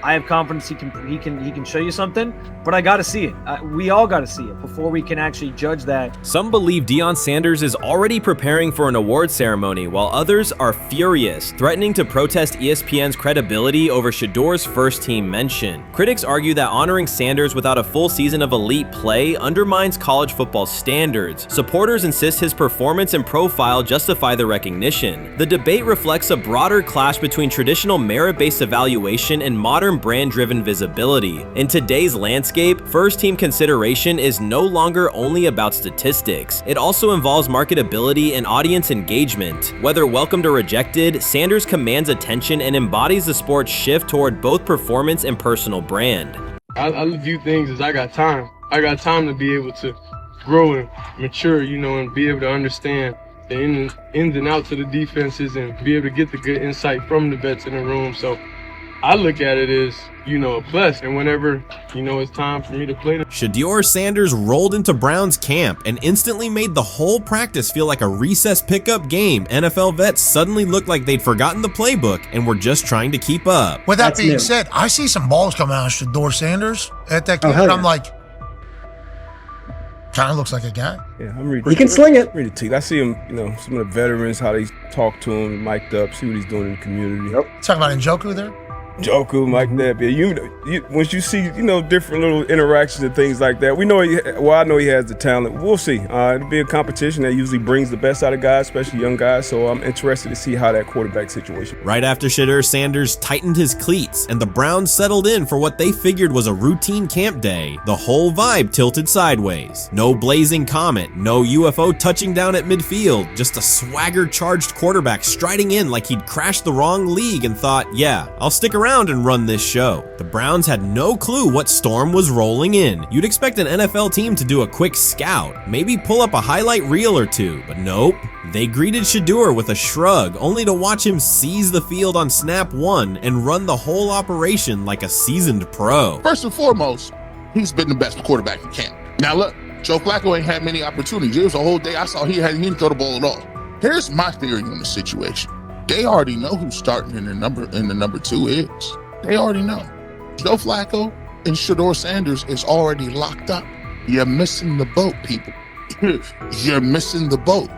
I have confidence he can show you something, but I got to see it. We all got to see it before we can actually judge that. Some believe Deion Sanders is already preparing for an award ceremony, while others are furious, threatening to protest ESPN's credibility over Shedeur's first-team mention. Critics argue that honoring Sanders without a full season of elite play undermines college football standards. Supporters insist his performance and profile justify the recognition. The debate reflects a broader clash between traditional merit-based evaluation and modern brand-driven visibility. In today's landscape, first-team consideration is no longer only about statistics. It also involves marketability and audience engagement. Whether welcomed or rejected, Sanders commands attention and embodies the sport's shift toward both performance and personal brand. I view things as I got time. I got time to be able to grow and mature, and be able to understand the ins and outs of the defenses and be able to get the good insight from the vets in the room. So I look at it as, a plus. And whenever, it's time for me to play. Shedeur Sanders rolled into Browns camp and instantly made the whole practice feel like a recess pickup game. NFL vets suddenly looked like they'd forgotten the playbook and were just trying to keep up. With that being said, I see some balls coming out of Shedeur Sanders at that camp, and I'm like, kind of looks like a guy. Yeah, I'm reading. He can sling it. Read the team. I see him, some of the veterans, how they talk to him, mic'd up, see what he's doing in the community. Talking about Njoku there? Njoku, Mike Knapp. Yeah, once you see, different little interactions and things like that, I know he has the talent. We'll see. It'll be a competition that usually brings the best out of guys, especially young guys. So I'm interested to see how that quarterback situation. Right after Shedeur Sanders tightened his cleats and the Browns settled in for what they figured was a routine camp day, the whole vibe tilted sideways. No blazing comet, no UFO touching down at midfield, just a swagger-charged quarterback striding in like he'd crashed the wrong league and thought, yeah, I'll stick around and run this show. The Browns had no clue what storm was rolling in. You'd expect an NFL team to do a quick scout, maybe pull up a highlight reel or two, but nope. They greeted Shedeur with a shrug, only to watch him seize the field on snap one and run the whole operation like a seasoned pro. First and foremost, he's been the best quarterback in camp. Now look, Joe Flacco ain't had many opportunities. It was a whole day I saw he didn't throw the ball at all. Here's my theory on the situation. They already know who's starting in the number 2 is. They already know. Joe Flacco and Shedeur Sanders is already locked up. You're missing the boat, people. You're missing the boat.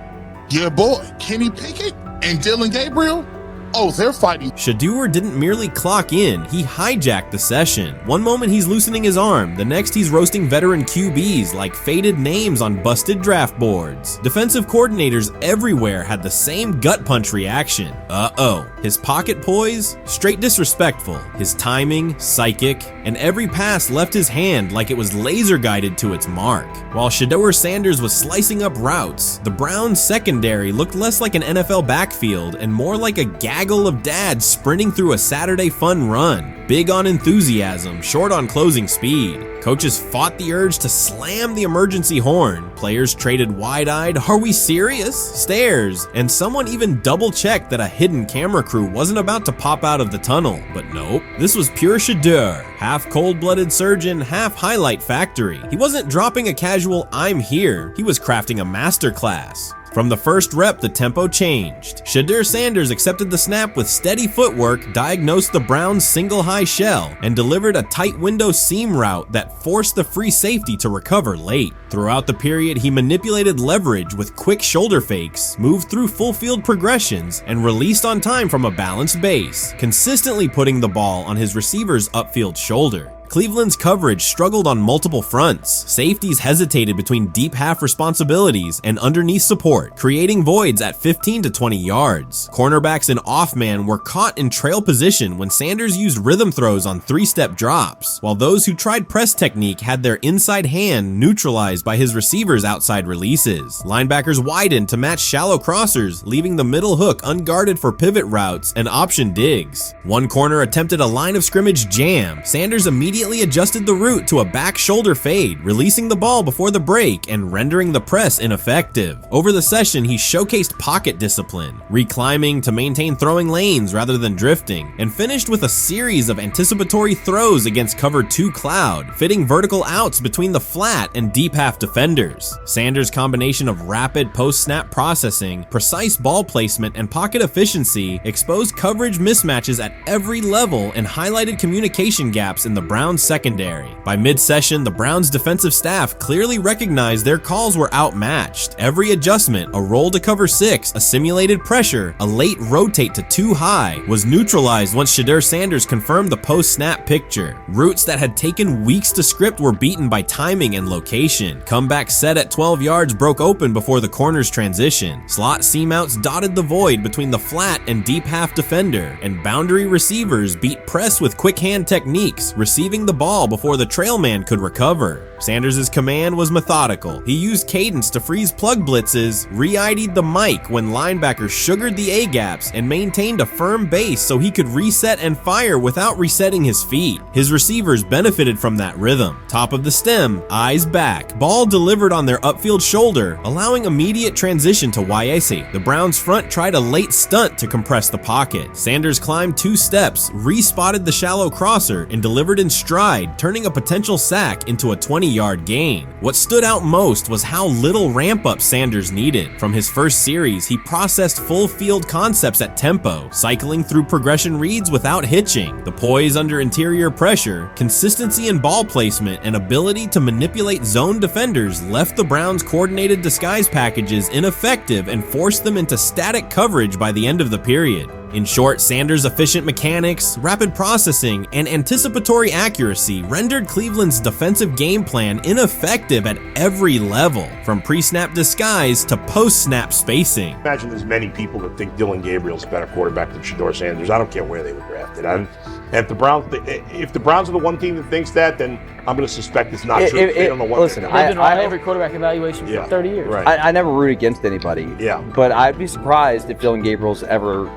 Your boy, Kenny Pickett and Dylan Gabriel, oh, they're fighting. Shedeur didn't merely clock in, he hijacked the session. One moment he's loosening his arm, the next he's roasting veteran QBs like faded names on busted draft boards. Defensive coordinators everywhere had the same gut punch reaction. Uh-oh. His pocket poise? Straight disrespectful. His timing? Psychic. And every pass left his hand like it was laser guided to its mark. While Shedeur Sanders was slicing up routes, the Browns' secondary looked less like an NFL backfield and more like a gaggle of dads sprinting through a Saturday fun run. Big on enthusiasm, short on closing speed. Coaches fought the urge to slam the emergency horn. Players traded wide-eyed, "Are we serious?" stares, and someone even double-checked that a hidden camera crew wasn't about to pop out of the tunnel. But nope, this was pure Shedeur, half cold-blooded surgeon, half highlight factory. He wasn't dropping a casual "I'm here," he was crafting a masterclass. From the first rep, the tempo changed. Shedeur Sanders accepted the snap with steady footwork, diagnosed the Browns' single high shell, and delivered a tight window seam route that forced the free safety to recover late. Throughout the period, he manipulated leverage with quick shoulder fakes, moved through full field progressions, and released on time from a balanced base, consistently putting the ball on his receiver's upfield shoulder. Cleveland's coverage struggled on multiple fronts. Safeties hesitated between deep half responsibilities and underneath support, creating voids at 15 to 20 yards. Cornerbacks and off-man were caught in trail position when Sanders used rhythm throws on 3-step drops, while those who tried press technique had their inside hand neutralized by his receivers' outside releases. Linebackers widened to match shallow crossers, leaving the middle hook unguarded for pivot routes and option digs. One corner attempted a line of scrimmage jam. Sanders immediately immediately adjusted the route to a back shoulder fade, releasing the ball before the break and rendering the press ineffective. Over the session, he showcased pocket discipline, reclimbing to maintain throwing lanes rather than drifting, and finished with a series of anticipatory throws against cover 2 cloud, fitting vertical outs between the flat and deep half defenders. Sanders' combination of rapid post-snap processing, precise ball placement, and pocket efficiency exposed coverage mismatches at every level and highlighted communication gaps in the Browns secondary. By mid-session, the Browns defensive staff clearly recognized their calls were outmatched. Every adjustment, a roll to cover 6, a simulated pressure, a late rotate to 2 high, was neutralized once Shedeur Sanders confirmed the post-snap picture. Routes that had taken weeks to script were beaten by timing and location. Comeback set at 12 yards broke open before the corner's transition. Slot seam outs dotted the void between the flat and deep half defender, and boundary receivers beat press with quick hand techniques, receiving the ball before the trail man could recover. Sanders' command was methodical. He used cadence to freeze plug blitzes, re-ID'd the mic when linebackers sugared the A-gaps, and maintained a firm base so he could reset and fire without resetting his feet. His receivers benefited from that rhythm. Top of the stem, eyes back, ball delivered on their upfield shoulder, allowing immediate transition to YAC. The Browns front tried a late stunt to compress the pocket. Sanders climbed 2 steps, re-spotted the shallow crosser, and delivered in stride, turning a potential sack into a 20-yard gain. What stood out most was how little ramp-up Sanders needed. From his first series, he processed full field concepts at tempo, cycling through progression reads without hitching. The poise under interior pressure, consistency in ball placement, and ability to manipulate zone defenders left the Browns' coordinated disguise packages ineffective and forced them into static coverage by the end of the period. In short, Sanders' efficient mechanics, rapid processing, and anticipatory accuracy rendered Cleveland's defensive game plan ineffective at every level, from pre-snap disguise to post-snap spacing. Imagine there's many people that think Dylan Gabriel's a better quarterback than Shedeur Sanders. I don't care where they were drafted. And if the Browns are the one team that thinks that, then I'm going to suspect it's not true. They don't know what listen, They've been on every quarterback evaluation for 30 years. Right. I never root against anybody. Yeah. But I'd be surprised if Dylan Gabriel's ever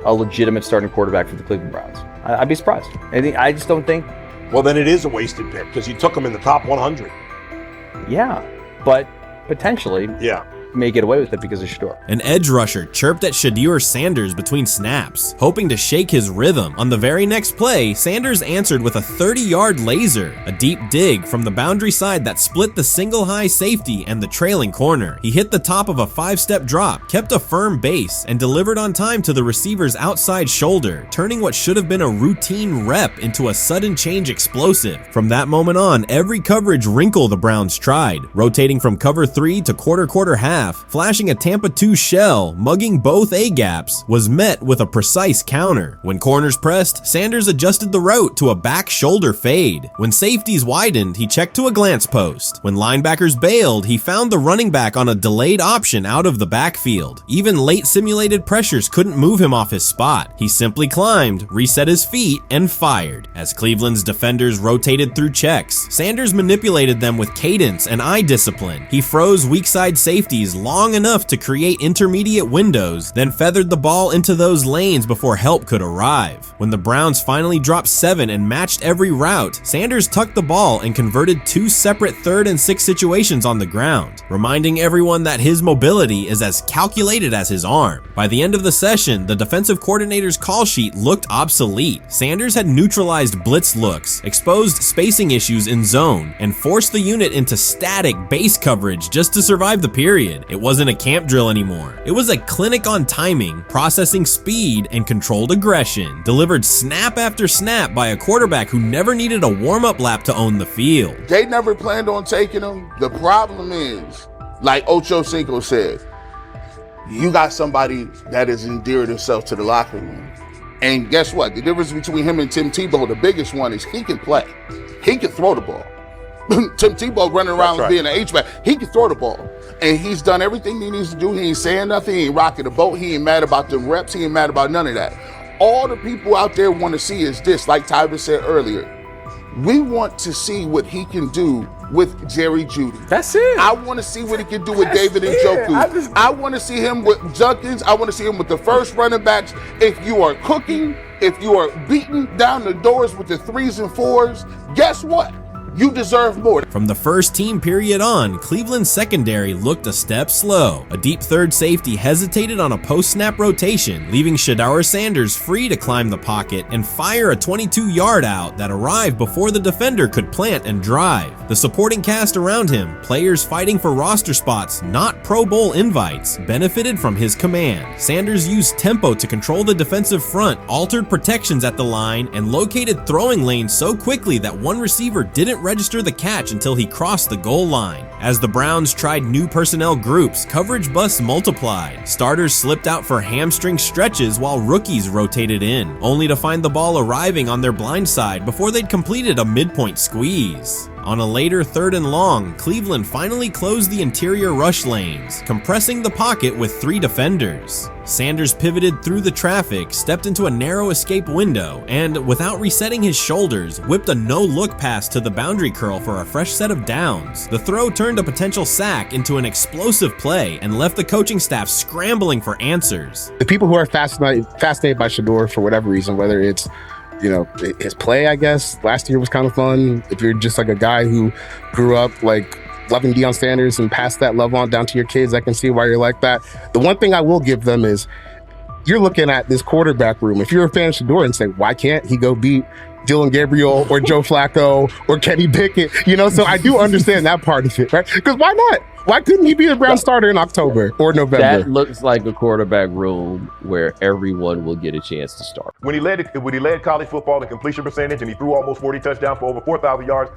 a legitimate starting quarterback for the Cleveland Browns. I'd be surprised. I just don't think. Well, then it is a wasted pick because you took him in the top 100. Yeah, but potentially. Yeah. May get away with it because of Shedeur. An edge rusher chirped at Shedeur Sanders between snaps, hoping to shake his rhythm. On the very next play, Sanders answered with a 30-yard laser, a deep dig from the boundary side that split the single high safety and the trailing corner. He hit the top of a 5-step drop, kept a firm base, and delivered on time to the receiver's outside shoulder, turning what should have been a routine rep into a sudden change explosive. From that moment on, every coverage wrinkle the Browns tried, rotating from cover 3 to quarter half, flashing a Tampa 2 shell, mugging both A-gaps, was met with a precise counter. When corners pressed, Sanders adjusted the route to a back shoulder fade. When safeties widened, he checked to a glance post. When linebackers bailed, he found the running back on a delayed option out of the backfield. Even late simulated pressures couldn't move him off his spot. He simply climbed, reset his feet, and fired. As Cleveland's defenders rotated through checks, Sanders manipulated them with cadence and eye discipline. He froze weak side safeties long enough to create intermediate windows, then feathered the ball into those lanes before help could arrive. When the Browns finally dropped 7 and matched every route, Sanders tucked the ball and converted 2 separate 3rd and 6 situations on the ground, reminding everyone that his mobility is as calculated as his arm. By the end of the session, the defensive coordinator's call sheet looked obsolete. Sanders had neutralized blitz looks, exposed spacing issues in zone, and forced the unit into static base coverage just to survive the period. It wasn't a camp drill anymore. It was a clinic on timing, processing speed, and controlled aggression, delivered snap after snap by a quarterback who never needed a warm-up lap to own the field. They never planned on taking him. The problem is, like Ocho Cinco said, you got somebody that has endeared himself to the locker room. And guess what? The difference between him and Tim Tebow, the biggest one, is he can play. He can throw the ball. Tim Tebow running around being an H-back. He can throw the ball. And he's done everything he needs to do. He ain't saying nothing. He ain't rocking the boat. He ain't mad about the reps. He ain't mad about none of that. All the people out there want to see is this, like Tyler said earlier. We want to see what he can do with Jerry Jeudy. That's it. I want to see what he can do with David Njoku. I want to see him with Junkins. I want to see him with the first running backs. If you are cooking, if you are beating down the doors with the 3s and 4s, guess what? You deserve more. From the first team period on, Cleveland's secondary looked a step slow. A deep third safety hesitated on a post-snap rotation, leaving Shedeur Sanders free to climb the pocket and fire a 22-yard out that arrived before the defender could plant and drive. The supporting cast around him, players fighting for roster spots, not Pro Bowl invites, benefited from his command. Sanders used tempo to control the defensive front, altered protections at the line, and located throwing lanes so quickly that one receiver didn't register the catch until he crossed the goal line. As the Browns tried new personnel groups, coverage busts multiplied. Starters slipped out for hamstring stretches while rookies rotated in, only to find the ball arriving on their blind side before they'd completed a midpoint squeeze. On a later 3rd and long, Cleveland finally closed the interior rush lanes, compressing the pocket with 3 defenders. Sanders pivoted through the traffic, stepped into a narrow escape window, and, without resetting his shoulders, whipped a no-look pass to the boundary curl for a fresh set of downs. The throw turned a potential sack into an explosive play and left the coaching staff scrambling for answers. The people who are fascinated by Shedeur for whatever reason, whether it's his play, I guess, last year was kind of fun. If you're just like a guy who grew up like loving Deion Sanders and passed that love on down to your kids, I can see why you're like that. The one thing I will give them is you're looking at this quarterback room. If you're a fan of Shedeur and say, why can't he go beat Dylan Gabriel or Joe Flacco or Kenny Pickett? So I do understand that part of it, right? Because why not? Why couldn't he be the Brown starter in October or November? That looks like a quarterback room where everyone will get a chance to start. When he led college football in completion percentage and he threw almost 40 touchdowns for over 4,000 yards,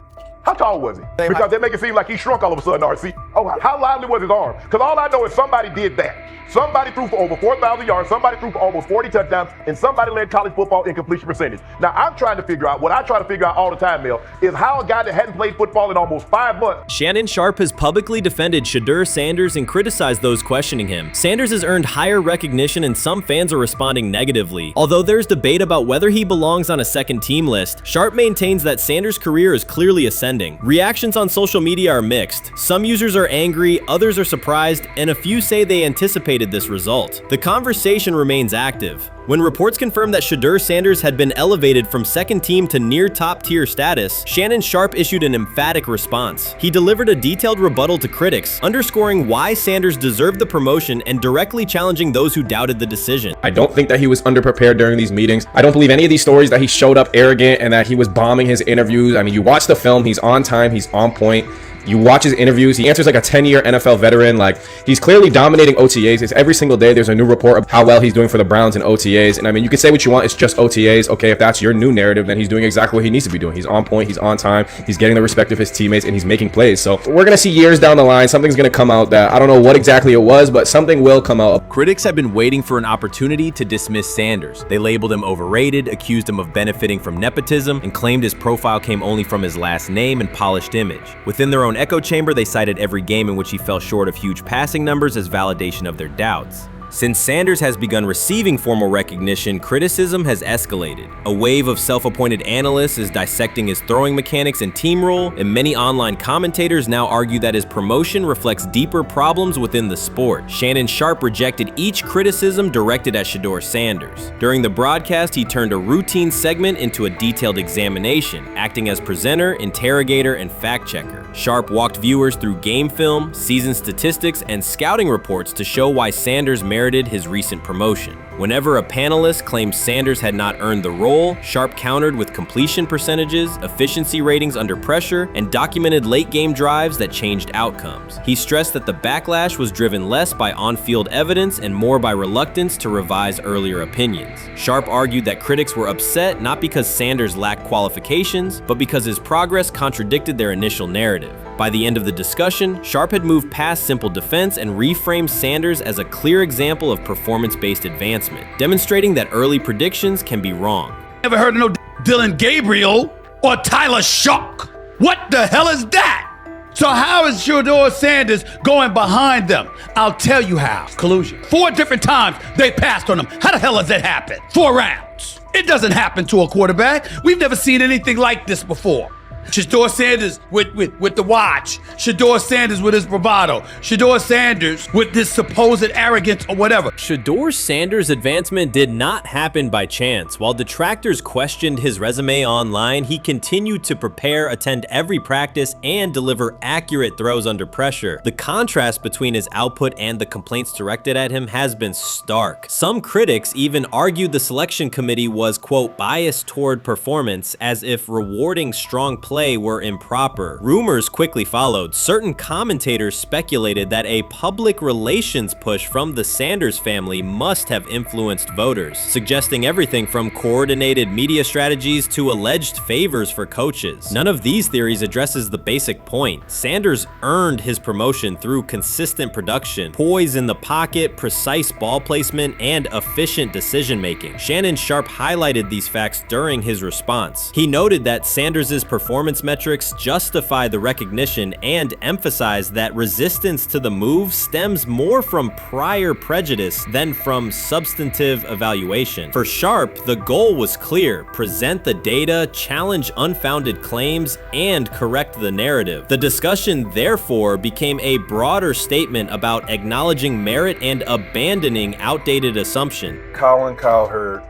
how tall was he? Because they make it seem like he shrunk all of a sudden, RC. Oh, how lively was his arm? Because all I know is somebody did that. Somebody threw for over 4,000 yards, somebody threw for almost 40 touchdowns, and somebody led college football in completion percentage. Now, I'm trying to figure out, what I try to figure out all the time, Mel, is how a guy that hadn't played football in almost 5 months. Shannon Sharpe has publicly defended Shedeur Sanders and criticized those questioning him. Sanders has earned higher recognition and some fans are responding negatively. Although there's debate about whether he belongs on a second team list, Sharpe maintains that Sanders' career is clearly ascending. Reactions on social media are mixed. Some users are angry, others are surprised, and a few say they anticipated this result. The conversation remains active. When reports confirmed that Shedeur Sanders had been elevated from second team to near top tier status, Shannon Sharpe issued an emphatic response. He delivered a detailed rebuttal to critics, underscoring why Sanders deserved the promotion and directly challenging those who doubted the decision. I don't think that he was underprepared during these meetings. I don't believe any of these stories that he showed up arrogant and that he was bombing his interviews. I mean, you watch the film, he's on time, he's on point. You watch his interviews, he answers like a 10-year NFL veteran. Like, he's clearly dominating OTAs. It's every single day there's a new report of how well he's doing for the Browns in OTAs. And I mean, you can say what you want, it's just OTAs. Okay, if that's your new narrative, then he's doing exactly what he needs to be doing. He's on point, he's on time, he's getting the respect of his teammates, and he's making plays. So we're gonna see years down the line, something's gonna come out that I don't know what exactly it was, but something will come out. Critics have been waiting for an opportunity to dismiss Sanders. They labeled him overrated, accused him of benefiting from nepotism, and claimed his profile came only from his last name and polished image. Within their own echo chamber, they cited every game in which he fell short of huge passing numbers as validation of their doubts. Since Sanders has begun receiving formal recognition, criticism has escalated. A wave of self-appointed analysts is dissecting his throwing mechanics and team role, and many online commentators now argue that his promotion reflects deeper problems within the sport. Shannon Sharpe rejected each criticism directed at Shedeur Sanders. During the broadcast, he turned a routine segment into a detailed examination, acting as presenter, interrogator, and fact-checker. Sharpe walked viewers through game film, season statistics, and scouting reports to show why Sanders merited his recent promotion. Whenever a panelist claimed Sanders had not earned the role, Sharpe countered with completion percentages, efficiency ratings under pressure, and documented late-game drives that changed outcomes. He stressed that the backlash was driven less by on-field evidence and more by reluctance to revise earlier opinions. Sharpe argued that critics were upset not because Sanders lacked qualifications, but because his progress contradicted their initial narrative. By the end of the discussion, Sharpe had moved past simple defense and reframed Sanders as a clear example of performance-based advancement, demonstrating that early predictions can be wrong. Never heard of no Dylan Gabriel or Tyler Shock. What the hell is that? So how is Shedeur Sanders going behind them? I'll tell you how. Collusion. 4 different times they passed on him. How the hell does that happen? 4 rounds. It doesn't happen to a quarterback. We've never seen anything like this before. Shedeur Sanders with the watch. Shedeur Sanders with his bravado. Shedeur Sanders with this supposed arrogance or whatever. Shedeur Sanders' advancement did not happen by chance. While detractors questioned his resume online, he continued to prepare, attend every practice, and deliver accurate throws under pressure. The contrast between his output and the complaints directed at him has been stark. Some critics even argued the selection committee was, quote, biased toward performance, as if rewarding strong play were improper. Rumors quickly followed. Certain commentators speculated that a public relations push from the Sanders family must have influenced voters, suggesting everything from coordinated media strategies to alleged favors for coaches. None of these theories addresses the basic point. Sanders earned his promotion through consistent production, poise in the pocket, precise ball placement, and efficient decision-making. Shannon Sharpe highlighted these facts during his response. He noted that Sanders' performance metrics justify the recognition and emphasized that resistance to the move stems more from prior prejudice than from substantive evaluation. For Sharpe, the goal was clear: present the data, challenge unfounded claims, and correct the narrative. The discussion, therefore, became a broader statement about acknowledging merit and abandoning outdated assumption. Cowherd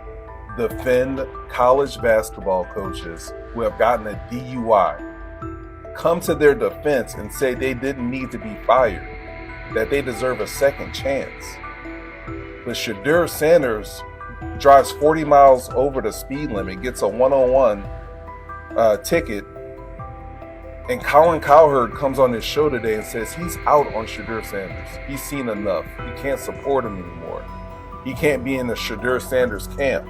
defend college basketball coaches who have gotten a DUI, come to their defense and say they didn't need to be fired, that they deserve a second chance. But Shedeur Sanders drives 40 miles over the speed limit, gets a one-on-one ticket, and Cowherd comes on his show today and says he's out on Shedeur Sanders. He's seen enough. He can't support him anymore. He can't be in the Shedeur Sanders camp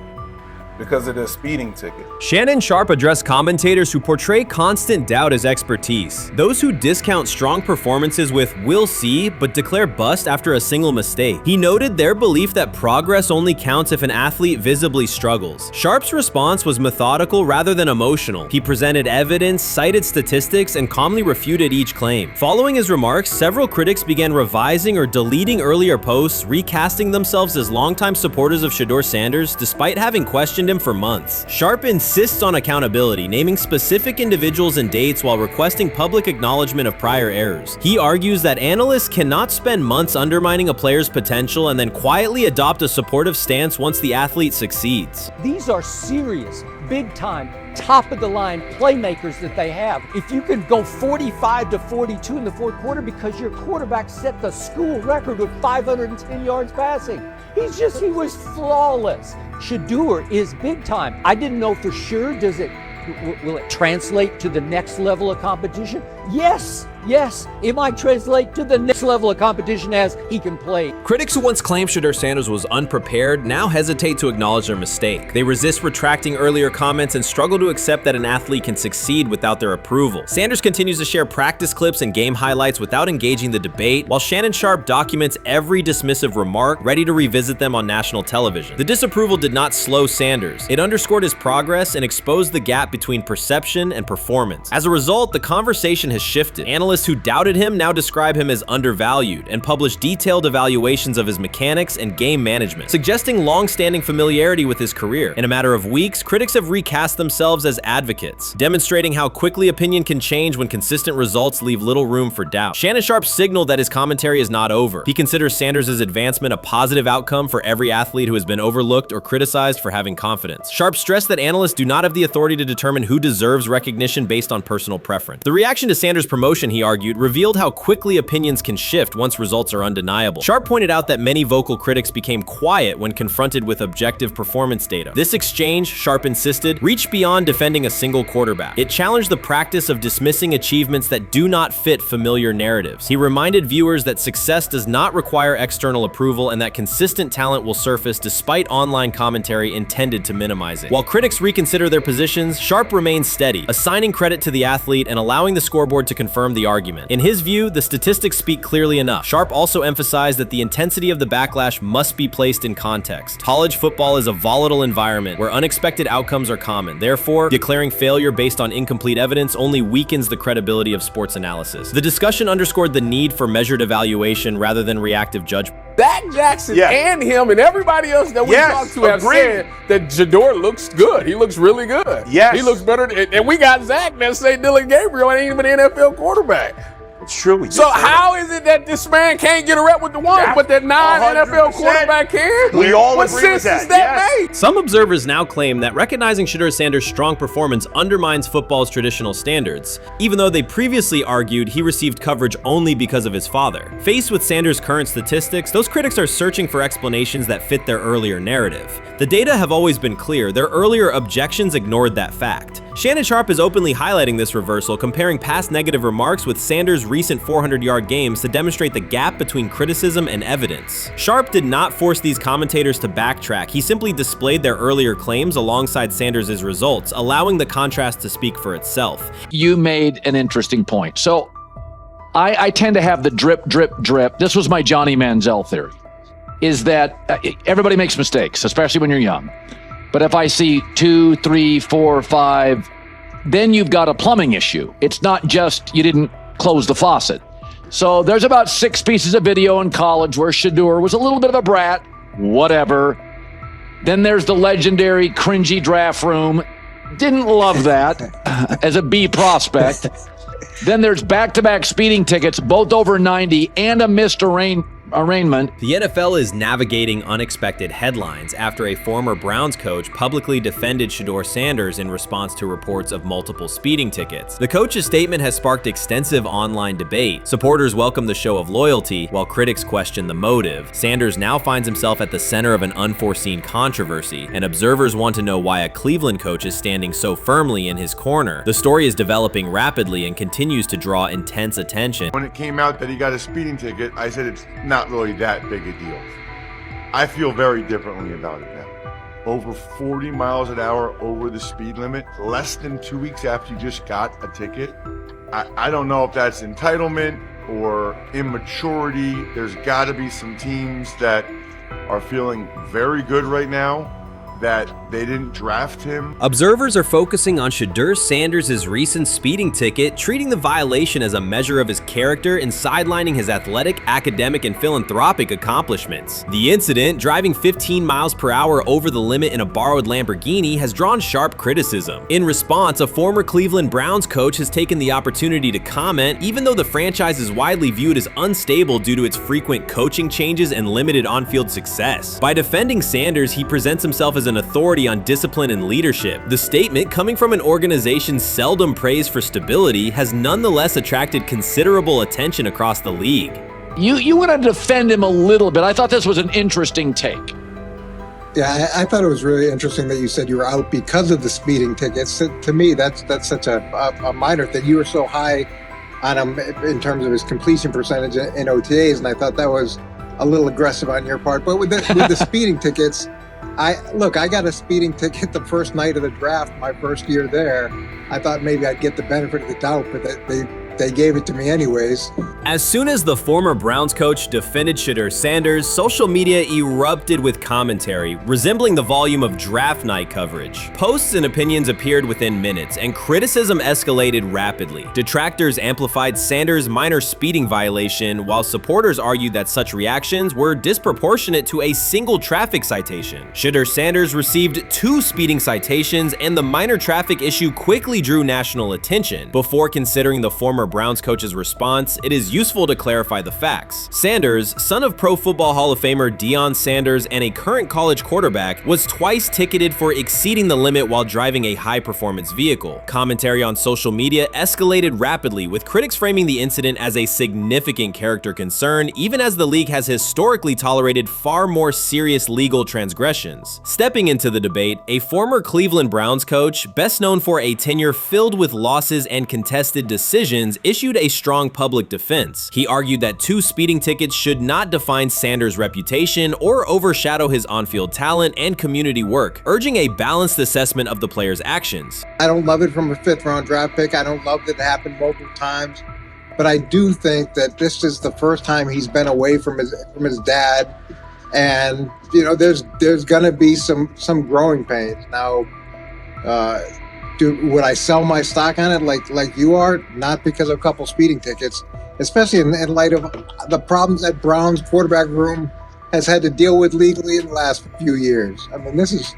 because of this speeding ticket. Shannon Sharpe addressed commentators who portray constant doubt as expertise. Those who discount strong performances with "we'll see" but declare bust after a single mistake. He noted their belief that progress only counts if an athlete visibly struggles. Sharpe's response was methodical rather than emotional. He presented evidence, cited statistics, and calmly refuted each claim. Following his remarks, several critics began revising or deleting earlier posts, recasting themselves as longtime supporters of Shedeur Sanders despite having questioned him for months. Sharpe insists on accountability, naming specific individuals and dates while requesting public acknowledgement of prior errors. He argues that analysts cannot spend months undermining a player's potential and then quietly adopt a supportive stance once the athlete succeeds. These are serious, big-time, top-of-the-line playmakers that they have. If you can go 45 to 42 in the fourth quarter because your quarterback set the school record with 510 yards passing. He was flawless. Shedeur is big time. I didn't know for sure, will it translate to the next level of competition? Yes, it might translate to the next level of competition as he can play. Critics who once claimed Shedeur Sanders was unprepared now hesitate to acknowledge their mistake. They resist retracting earlier comments and struggle to accept that an athlete can succeed without their approval. Sanders continues to share practice clips and game highlights without engaging the debate, while Shannon Sharpe documents every dismissive remark, ready to revisit them on national television. The disapproval did not slow Sanders. It underscored his progress and exposed the gap between perception and performance. As a result, the conversation has shifted. Analysts who doubted him now describe him as undervalued and publish detailed evaluations of his mechanics and game management, suggesting long-standing familiarity with his career. In a matter of weeks, critics have recast themselves as advocates, demonstrating how quickly opinion can change when consistent results leave little room for doubt. Shannon Sharpe signaled that his commentary is not over. He considers Sanders' advancement a positive outcome for every athlete who has been overlooked or criticized for having confidence. Sharpe stressed that analysts do not have the authority to determine who deserves recognition based on personal preference. The reaction to Sanders' promotion, he argued, revealed how quickly opinions can shift once results are undeniable. Sharpe pointed out that many vocal critics became quiet when confronted with objective performance data. This exchange, Sharpe insisted, reached beyond defending a single quarterback. It challenged the practice of dismissing achievements that do not fit familiar narratives. He reminded viewers that success does not require external approval and that consistent talent will surface despite online commentary intended to minimize it. While critics reconsider their positions, Sharpe remains steady, assigning credit to the athlete and allowing the scoreboard to confirm the argument. In his view, the statistics speak clearly enough. Sharpe also emphasized that the intensity of the backlash must be placed in context. College football is a volatile environment where unexpected outcomes are common. Therefore, declaring failure based on incomplete evidence only weakens the credibility of sports analysis. The discussion underscored the need for measured evaluation rather than reactive judgment. Dak Jackson Yes. and him and everybody else that we Yes, talked to have agreed. said that Shedeur looks good. He looks really good. Yes. He looks better. And we got Zach that say Dylan Gabriel ain't even an NFL quarterback. It's true. So how is it that this man can't get a rep with the ones, but that non-NFL 100%. quarterback can? We all what agree with sense does that, that yes. make? Some observers now claim that recognizing Shedeur Sanders' strong performance undermines football's traditional standards, even though they previously argued he received coverage only because of his father. Faced with Sanders' current statistics, those critics are searching for explanations that fit their earlier narrative. The data have always been clear. Their earlier objections ignored that fact. Shannon Sharpe is openly highlighting this reversal, comparing past negative remarks with Sanders' recent 400-yard games to demonstrate the gap between criticism and evidence. Sharpe did not force these commentators to backtrack. He simply displayed their earlier claims alongside Sanders' results, allowing the contrast to speak for itself. You made an interesting point. So I tend to have the drip, drip, drip. This was my Johnny Manziel theory, is that everybody makes mistakes, especially when you're young. But if I see 2, 3, 4, 5, then you've got a plumbing issue. It's not just you didn't close the faucet. So there's about 6 pieces of video in college where Shedeur was a little bit of a brat, whatever. Then there's the legendary cringy draft room. Didn't love that as a B prospect. Then there's back-to-back speeding tickets, both over 90, and a missed arraignment. The NFL is navigating unexpected headlines after a former Browns coach publicly defended Shedeur Sanders in response to reports of multiple speeding tickets. The coach's statement has sparked extensive online debate. Supporters welcome the show of loyalty, while critics question the motive. Sanders now finds himself at the center of an unforeseen controversy, and observers want to know why a Cleveland coach is standing so firmly in his corner. The story is developing rapidly and continues to draw intense attention. When it came out that he got a speeding ticket, I said it's not really that big a deal. I feel very differently about it now. Over 40 miles an hour over the speed limit, less than 2 weeks after you just got a ticket. I don't know if that's entitlement or immaturity. There's got to be some teams that are feeling very good right now that they didn't draft him. Observers are focusing on Shedeur Sanders' recent speeding ticket, treating the violation as a measure of his character and sidelining his athletic, academic, and philanthropic accomplishments. The incident, driving 15 miles per hour over the limit in a borrowed Lamborghini, has drawn sharp criticism. In response, a former Cleveland Browns coach has taken the opportunity to comment, even though the franchise is widely viewed as unstable due to its frequent coaching changes and limited on-field success. By defending Sanders, he presents himself as an authority on discipline and leadership. The statement, coming from an organization seldom praised for stability, has nonetheless attracted considerable attention across the league. You want to defend him a little bit. I thought this was an interesting take. Yeah, I thought it was really interesting that you said you were out because of the speeding tickets. To me, that's such a minor thing. You were so high on him in terms of his completion percentage in OTAs, and I thought that was a little aggressive on your part. But with the speeding tickets, I got a speeding ticket the first night of the draft, my first year there. I thought maybe I'd get the benefit of the doubt, but they gave it to me anyways. As soon as the former Browns coach defended Shedeur Sanders, social media erupted with commentary, resembling the volume of draft night coverage. Posts and opinions appeared within minutes, and criticism escalated rapidly. Detractors amplified Sanders' minor speeding violation, while supporters argued that such reactions were disproportionate to a single traffic citation. Shedeur Sanders received 2 speeding citations, and the minor traffic issue quickly drew national attention. Before considering the former Browns coach's response, it is useful to clarify the facts. Sanders, son of Pro Football Hall of Famer Deion Sanders and a current college quarterback, was twice ticketed for exceeding the limit while driving a high-performance vehicle. Commentary on social media escalated rapidly, with critics framing the incident as a significant character concern, even as the league has historically tolerated far more serious legal transgressions. Stepping into the debate, a former Cleveland Browns coach, best known for a tenure filled with losses and contested decisions, issued a strong public defense. He argued that 2 speeding tickets should not define Sanders' reputation or overshadow his on-field talent and community work, urging a balanced assessment of the player's actions. I don't love it from a 5th-round draft pick. I don't love that it happened multiple times, but I do think that this is the first time he's been away from his dad, and there's gonna be some growing pains now. Would I sell my stock on it like you are? Not because of a couple speeding tickets, especially in light of the problems that Brown's quarterback room has had to deal with legally in the last few years. I mean, this is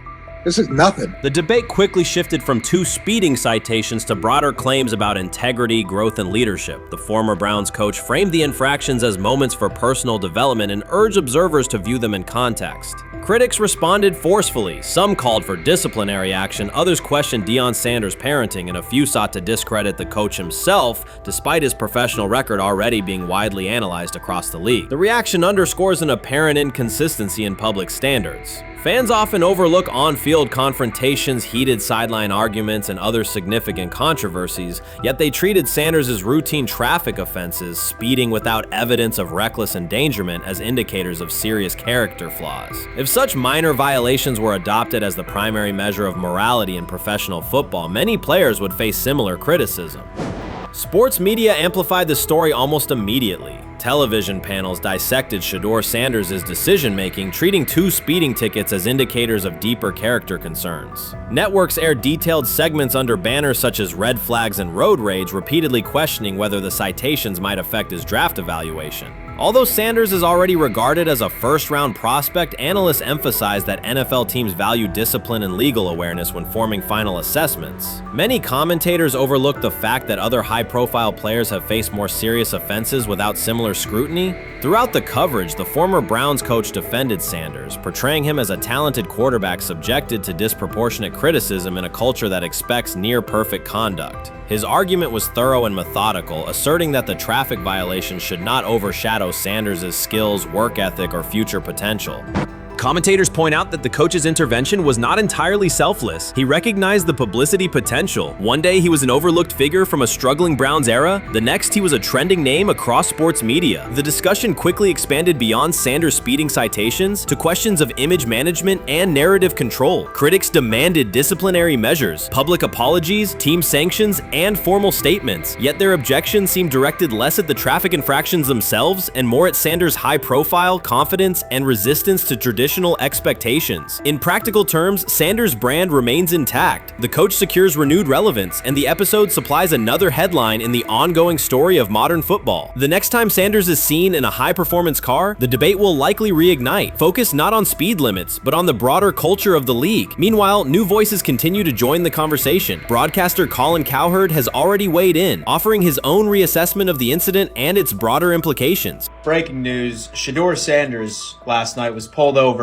nothing. The debate quickly shifted from 2 speeding citations to broader claims about integrity, growth, and leadership. The former Browns coach framed the infractions as moments for personal development and urged observers to view them in context. Critics responded forcefully. Some called for disciplinary action, others questioned Deion Sanders' parenting, and a few sought to discredit the coach himself, despite his professional record already being widely analyzed across the league. The reaction underscores an apparent inconsistency in public standards. Fans often overlook on-field confrontations, heated sideline arguments, and other significant controversies, yet they treated Sanders' routine traffic offenses, speeding without evidence of reckless endangerment, as indicators of serious character flaws. If such minor violations were adopted as the primary measure of morality in professional football, many players would face similar criticism. Sports media amplified the story almost immediately. Television panels dissected Shedeur Sanders' decision-making, treating 2 speeding tickets as indicators of deeper character concerns. Networks aired detailed segments under banners such as red flags and road rage, repeatedly questioning whether the citations might affect his draft evaluation. Although Sanders is already regarded as a first-round prospect, analysts emphasize that NFL teams value discipline and legal awareness when forming final assessments. Many commentators overlook the fact that other high-profile players have faced more serious offenses without similar scrutiny. Throughout the coverage, the former Browns coach defended Sanders, portraying him as a talented quarterback subjected to disproportionate criticism in a culture that expects near-perfect conduct. His argument was thorough and methodical, asserting that the traffic violations should not overshadow Sanders' skills, work ethic, or future potential. Commentators point out that the coach's intervention was not entirely selfless. He recognized the publicity potential. One day he was an overlooked figure from a struggling Browns era, the next he was a trending name across sports media. The discussion quickly expanded beyond Sanders' speeding citations to questions of image management and narrative control. Critics demanded disciplinary measures, public apologies, team sanctions, and formal statements, yet their objections seemed directed less at the traffic infractions themselves and more at Sanders' high profile, confidence, and resistance to traditional expectations. In practical terms, Sanders' brand remains intact. The coach secures renewed relevance, and the episode supplies another headline in the ongoing story of modern football. The next time Sanders is seen in a high-performance car, the debate will likely reignite, focused not on speed limits, but on the broader culture of the league. Meanwhile, new voices continue to join the conversation. Broadcaster Colin Cowherd has already weighed in, offering his own reassessment of the incident and its broader implications. Breaking news, Shedeur Sanders last night was pulled over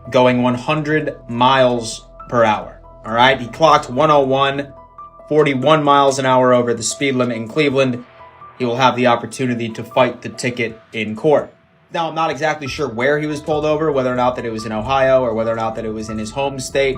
going 100 miles per hour. All right, he clocked 101, 41 miles an hour over the speed limit in Cleveland. He will have the opportunity to fight the ticket in court. Now, I'm not exactly sure where he was pulled over, whether or not that it was in Ohio or whether or not that it was in his home state.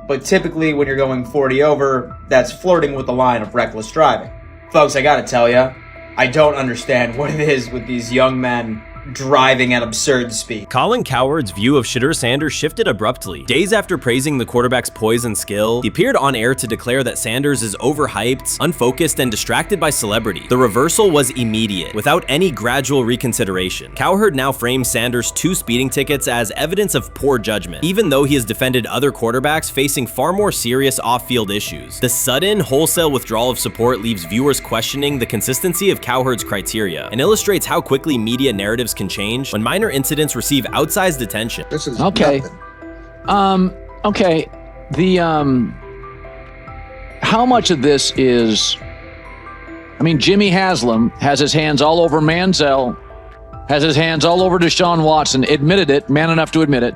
But typically when you're going 40 over, that's flirting with the line of reckless driving. Folks, I gotta tell ya, I don't understand what it is with these young men driving at absurd speed. Colin Cowherd's view of Shedeur Sanders shifted abruptly. Days after praising the quarterback's poise and skill, he appeared on air to declare that Sanders is overhyped, unfocused, and distracted by celebrity. The reversal was immediate, without any gradual reconsideration. Cowherd now frames Sanders' 2 speeding tickets as evidence of poor judgment, even though he has defended other quarterbacks facing far more serious off-field issues. The sudden, wholesale withdrawal of support leaves viewers questioning the consistency of Cowherd's criteria and illustrates how quickly media narratives can change when minor incidents receive outsized attention. This is okay. Okay. How much of this is? I mean, Jimmy Haslam has his hands all over Manziel, has his hands all over Deshaun Watson. Admitted it, man enough to admit it.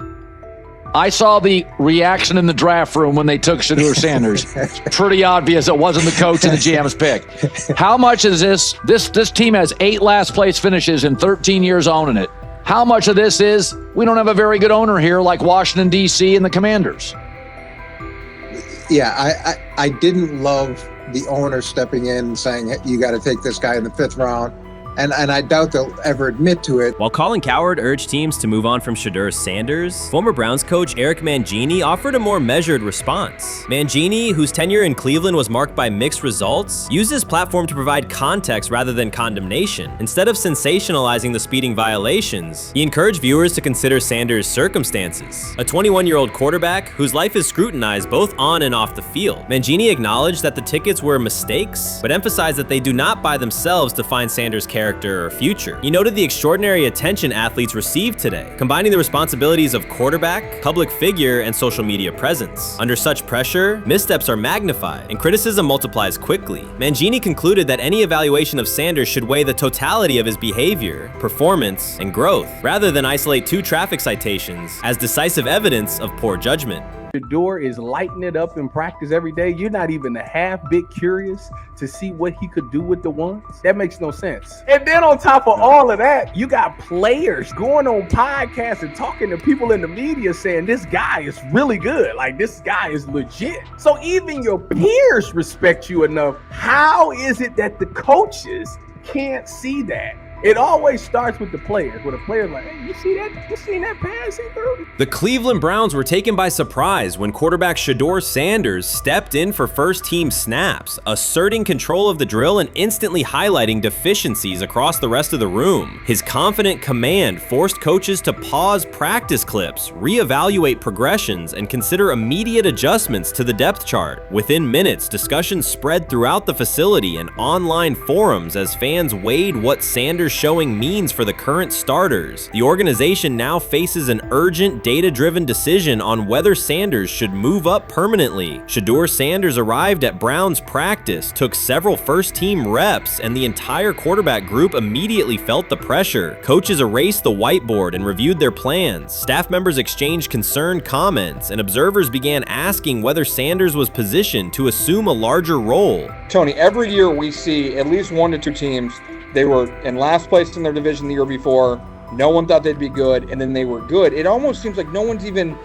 I saw the reaction in the draft room when they took Shedeur Sanders. It's pretty obvious it wasn't the coach and the GM's pick. How much is this? This team has 8 last place finishes in 13 years owning it. How much of this is we don't have a very good owner here like Washington, D.C. and the Commanders? Yeah, I didn't love the owner stepping in and saying, you got to take this guy in the 5th round. And I doubt they'll ever admit to it. While Colin Cowherd urged teams to move on from Shedeur Sanders, former Browns coach Eric Mangini offered a more measured response. Mangini, whose tenure in Cleveland was marked by mixed results, used his platform to provide context rather than condemnation. Instead of sensationalizing the speeding violations, he encouraged viewers to consider Sanders' circumstances. A 21-year-old quarterback whose life is scrutinized both on and off the field. Mangini acknowledged that the tickets were mistakes, but emphasized that they do not by themselves define Sanders' character character or future. He noted the extraordinary attention athletes receive today, combining the responsibilities of quarterback, public figure, and social media presence. Under such pressure, missteps are magnified, and criticism multiplies quickly. Mangini concluded that any evaluation of Sanders should weigh the totality of his behavior, performance, and growth, rather than isolate 2 traffic citations as decisive evidence of poor judgment. Shedeur is lighting it up in practice every day. You're not even a half bit curious to see what he could do with the ones. That makes no sense. And then on top of all of that, you got players going on podcasts and talking to people in the media saying this guy is really good. Like, this guy is legit. So even your peers respect you enough. How is it that the coaches can't see that? It always starts with the players, where the player's like, hey, you see that? You seen that pass he threw? The Cleveland Browns were taken by surprise when quarterback Shedeur Sanders stepped in for first-team snaps, asserting control of the drill and instantly highlighting deficiencies across the rest of the room. His confident command forced coaches to pause practice clips, reevaluate progressions, and consider immediate adjustments to the depth chart. Within minutes, discussions spread throughout the facility and online forums as fans weighed what Sanders' showing means for the current starters. The organization now faces an urgent, data-driven decision on whether Sanders should move up permanently. Shedeur Sanders arrived at Browns practice, took several first-team reps, and the entire quarterback group immediately felt the pressure. Coaches erased the whiteboard and reviewed their plans. Staff members exchanged concerned comments, and observers began asking whether Sanders was positioned to assume a larger role. Tony, every year we see at least 1 to 2 teams. They were in last place in their division the year before. No one thought they'd be good, and then they were good. It almost seems like no one's even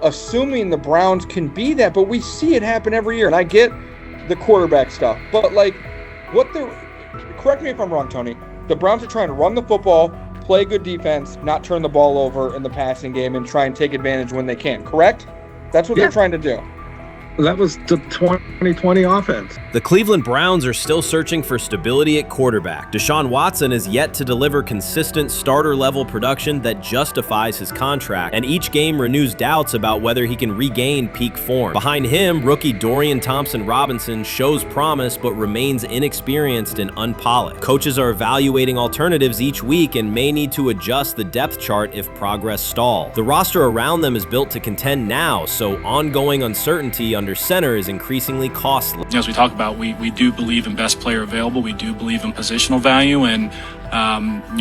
assuming the Browns can be that, but we see it happen every year. And I get the quarterback stuff, but like, correct me if I'm wrong, Tony. The Browns are trying to run the football, play good defense, not turn the ball over in the passing game, and try and take advantage when they can, correct? That's what they're trying to do. That was the 2020 offense. The Cleveland Browns are still searching for stability at quarterback. Deshaun Watson is yet to deliver consistent starter-level production that justifies his contract, and each game renews doubts about whether he can regain peak form. Behind him, rookie Dorian Thompson-Robinson shows promise but remains inexperienced and unpolished. Coaches are evaluating alternatives each week and may need to adjust the depth chart if progress stalls. The roster around them is built to contend now, so ongoing uncertainty under center is increasingly costly. As we talk about, we do believe in best player available. We do believe in positional value, and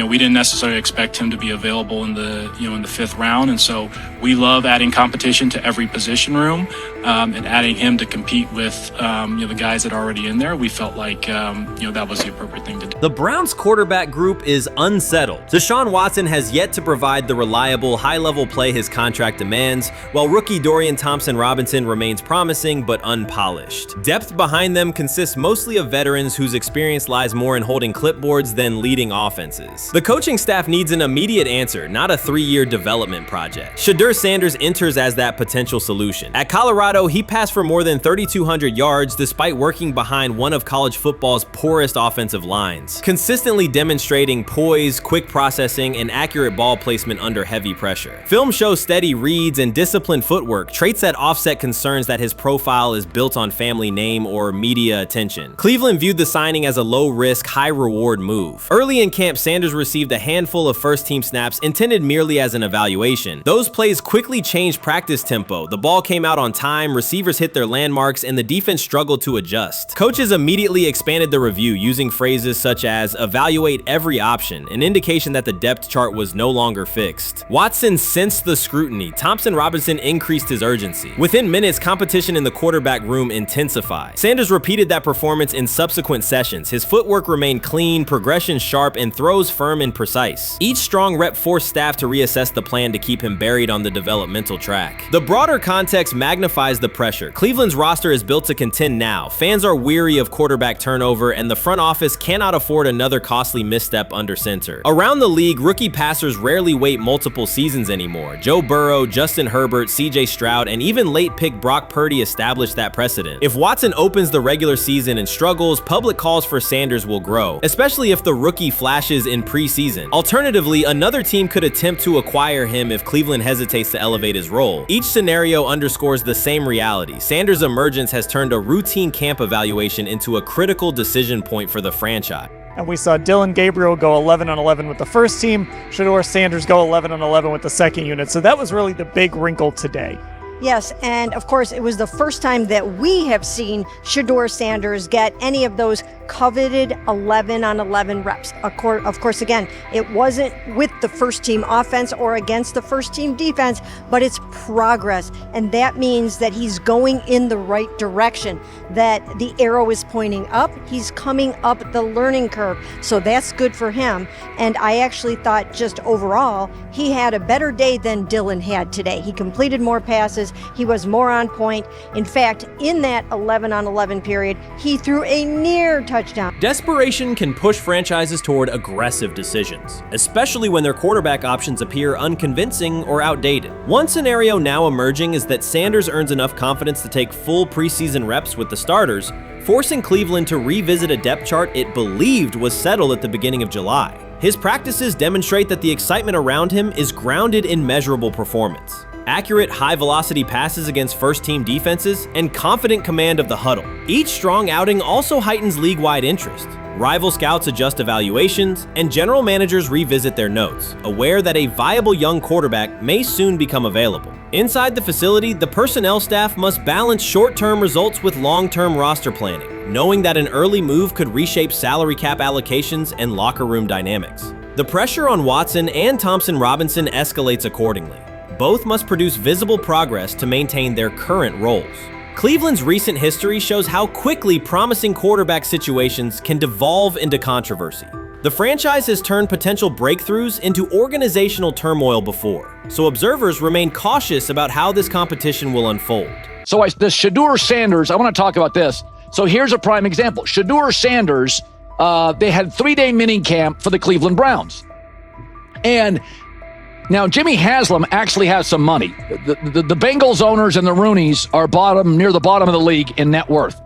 we didn't necessarily expect him to be available in the in the 5th round, and so we love adding competition to every position room and adding him to compete with the guys that are already in there. We felt like that was the appropriate thing to do. The Browns quarterback group is unsettled. Deshaun Watson has yet to provide the reliable, high-level play his contract demands, while rookie Dorian Thompson-Robinson remains promising but unpolished. Depth behind them consists mostly of veterans whose experience lies more in holding clipboards than leading offenses. The coaching staff needs an immediate answer, not a 3-year development project. Shedeur Sanders enters as that potential solution. At Colorado, he passed for more than 3,200 yards despite working behind one of college football's poorest offensive lines, consistently demonstrating poise, quick processing, and accurate ball placement under heavy pressure. Film shows steady reads and disciplined footwork, traits that offset concerns that his profile is built on family name or media attention. Cleveland viewed the signing as a low-risk, high-reward move. Early in camp, Sanders received a handful of first-team snaps intended merely as an evaluation. Those plays quickly changed practice tempo. The ball came out on time, receivers hit their landmarks, and the defense struggled to adjust. Coaches immediately expanded the review using phrases such as evaluate every option, an indication that the depth chart was no longer fixed. Watson sensed the scrutiny. Thompson-Robinson increased his urgency. Within minutes, competition in the quarterback room intensified. Sanders repeated that performance in subsequent sessions. His footwork remained clean, progression sharp, and throws firm and precise. Each strong rep forced staff to reassess the plan to keep him buried on the developmental track. The broader context magnifies the pressure. Cleveland's roster is built to contend now. Fans are weary of quarterback turnover, and the front office cannot afford another costly misstep under center. Around the league, rookie passers rarely wait multiple seasons anymore. Joe Burrow, Justin Herbert, CJ Stroud, and even late pick Brock Purdy established that precedent. If Watson opens the regular season and struggles, public calls for Sanders will grow, especially if the rookie flashes in preseason. Alternatively, another team could attempt to acquire him if Cleveland hesitates to elevate his role. Each scenario underscores the same reality. Sanders' emergence has turned a routine camp evaluation into a critical decision point for the franchise. And we saw Dillon Gabriel go 11-on-11 with the first team, Shedeur Sanders go 11-on-11 with the second unit. So that was really the big wrinkle today. Yes, and of course, it was the first time that we have seen Shedeur Sanders get any of those coveted 11-on-11 reps. Of course, again, it wasn't with the first team offense or against the first team defense, but it's progress. And that means that he's going in the right direction, that the arrow is pointing up. He's coming up the learning curve. So that's good for him. And I actually thought just overall, he had a better day than Dillon had today. He completed more passes. He was more on point. In fact, in that 11-on-11 period, he threw a near touchdown. Desperation can push franchises toward aggressive decisions, especially when their quarterback options appear unconvincing or outdated. One scenario now emerging is that Sanders earns enough confidence to take full preseason reps with the starters, forcing Cleveland to revisit a depth chart it believed was settled at the beginning of July. His practices demonstrate that the excitement around him is grounded in measurable performance. Accurate, high-velocity passes against first-team defenses, and confident command of the huddle. Each strong outing also heightens league-wide interest. Rival scouts adjust evaluations, and general managers revisit their notes, aware that a viable young quarterback may soon become available. Inside the facility, the personnel staff must balance short-term results with long-term roster planning, knowing that an early move could reshape salary cap allocations and locker room dynamics. The pressure on Watson and Thompson Robinson escalates accordingly. Both must produce visible progress to maintain their current roles. Cleveland's recent history shows how quickly promising quarterback situations can devolve into controversy. The franchise has turned potential breakthroughs into organizational turmoil before, so observers remain cautious about how this competition will unfold. So the Shedeur Sanders, I want to talk about this. So here's a prime example. Shedeur Sanders, they had 3-day mini camp for the Cleveland Browns. And now, Jimmy Haslam actually has some money. The Bengals owners and the Rooneys are near the bottom of the league in net worth.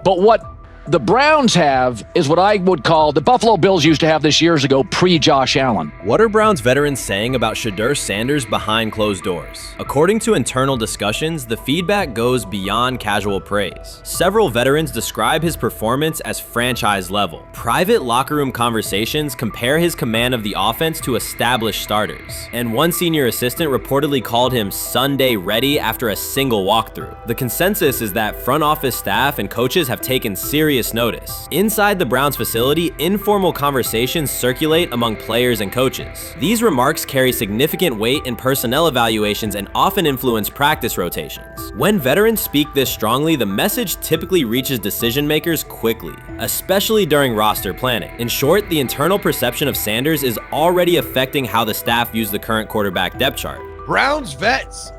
But what the Browns have is what I would call the Buffalo Bills used to have this years ago, pre-Josh Allen. What are Browns veterans saying about Shedeur Sanders behind closed doors? According to internal discussions, the feedback goes beyond casual praise. Several veterans describe his performance as franchise level. Private locker room conversations compare his command of the offense to established starters. And one senior assistant reportedly called him Sunday ready after a single walkthrough. The consensus is that front office staff and coaches have taken serious notice. Inside the Browns facility, informal conversations circulate among players and coaches. These remarks carry significant weight in personnel evaluations and often influence practice rotations. When veterans speak this strongly, the message typically reaches decision makers quickly, especially during roster planning. In short, the internal perception of Sanders is already affecting how the staff views the current quarterback depth chart. Browns vets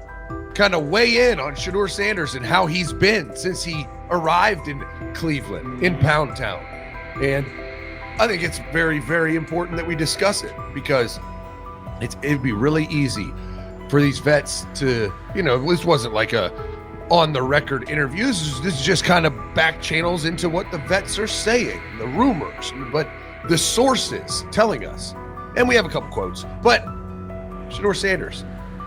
kind of weigh in on Shedeur Sanders and how he's been since he arrived in Cleveland, in Pound Town. And I think it's very, very important that we discuss it, because it'd be really easy for these vets to, this wasn't like a on-the-record interviews. This is just kind of back channels into what the vets are saying, the rumors, but the sources telling us. And we have a couple quotes. But Shedeur Sanders,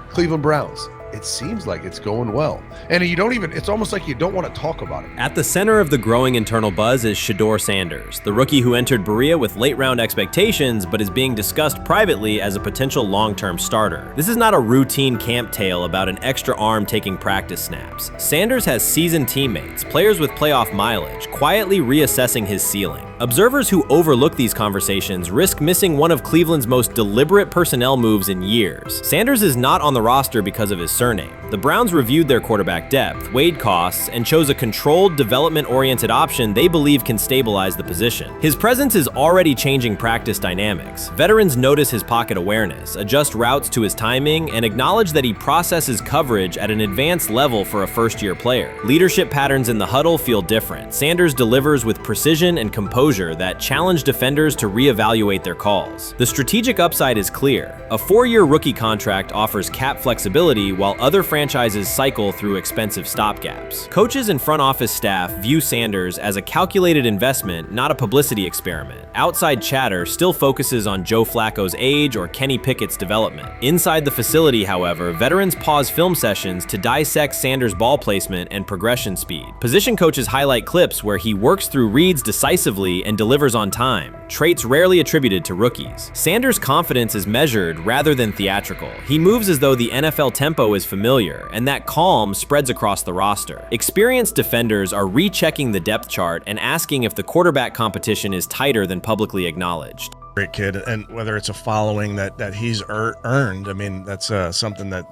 Cleveland Browns, it seems like it's going well. And it's almost like you don't want to talk about it. At the center of the growing internal buzz is Shedeur Sanders, the rookie who entered Berea with late-round expectations but is being discussed privately as a potential long-term starter. This is not a routine camp tale about an extra arm taking practice snaps. Sanders has seasoned teammates, players with playoff mileage, quietly reassessing his ceiling. Observers who overlook these conversations risk missing one of Cleveland's most deliberate personnel moves in years. Sanders is not on the roster because of his surname. The Browns reviewed their quarterback depth, weighed costs, and chose a controlled, development-oriented option they believe can stabilize the position. His presence is already changing practice dynamics. Veterans notice his pocket awareness, adjust routes to his timing, and acknowledge that he processes coverage at an advanced level for a first-year player. Leadership patterns in the huddle feel different. Sanders delivers with precision and composure that challenge defenders to reevaluate their calls. The strategic upside is clear. A 4-year rookie contract offers cap flexibility while other franchises cycle through expensive stopgaps. Coaches and front office staff view Sanders as a calculated investment, not a publicity experiment. Outside chatter still focuses on Joe Flacco's age or Kenny Pickett's development. Inside the facility, however, veterans pause film sessions to dissect Sanders' ball placement and progression speed. Position coaches highlight clips where he works through reads decisively and delivers on time, traits rarely attributed to rookies. Sanders' confidence is measured rather than theatrical. He moves as though the NFL tempo is familiar, and that calm spreads across the roster. Experienced defenders are rechecking the depth chart and asking if the quarterback competition is tighter than publicly acknowledged. Great kid, and whether it's a following that he's earned, I mean, that's something that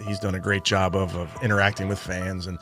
he's done a great job of interacting with fans, and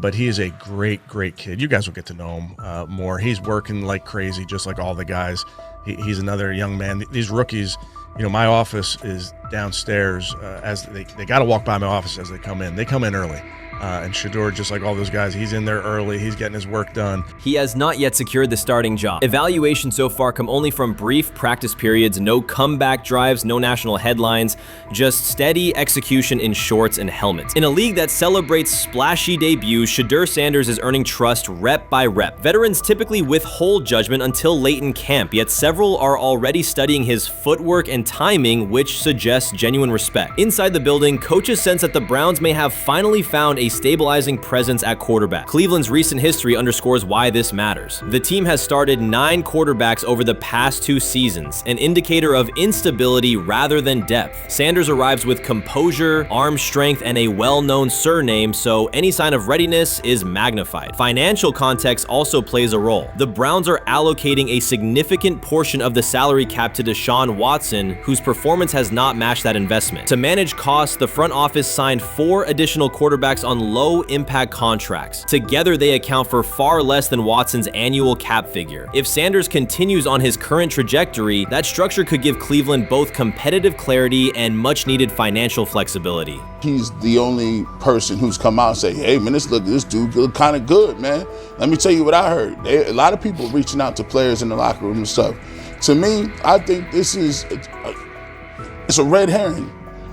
but he is a great kid. You guys will get to know him more. He's working like crazy, just like all the guys. He's another young man. These rookies, you know, my office is downstairs. As they got to walk by my office as they come in. They come in early. And Shedeur, just like all those guys, he's in there early. He's getting his work done. He has not yet secured the starting job. Evaluations so far come only from brief practice periods, no comeback drives, no national headlines, just steady execution in shorts and helmets. In a league that celebrates splashy debuts, Shedeur Sanders is earning trust rep by rep. Veterans typically withhold judgment until late in camp, yet several are already studying his footwork and timing, which suggests genuine respect. Inside the building, coaches sense that the Browns may have finally found a stabilizing presence at quarterback. Cleveland's recent history underscores why this matters. The team has started 9 quarterbacks over the past 2 seasons, an indicator of instability rather than depth. Sanders arrives with composure, arm strength, and a well-known surname, so any sign of readiness is magnified. Financial context also plays a role. The Browns are allocating a significant portion of the salary cap to Deshaun Watson, whose performance has not matched that investment. To manage costs, the front office signed 4 additional quarterbacks on low-impact contracts. Together, they account for far less than Watson's annual cap figure. If Sanders continues on his current trajectory, that structure could give Cleveland both competitive clarity and much-needed financial flexibility. He's the only person who's come out and say, hey, man, this dude look kind of good, man. Let me tell you what I heard. A lot of people reaching out to players in the locker room and stuff. To me, I think this is it's a red herring.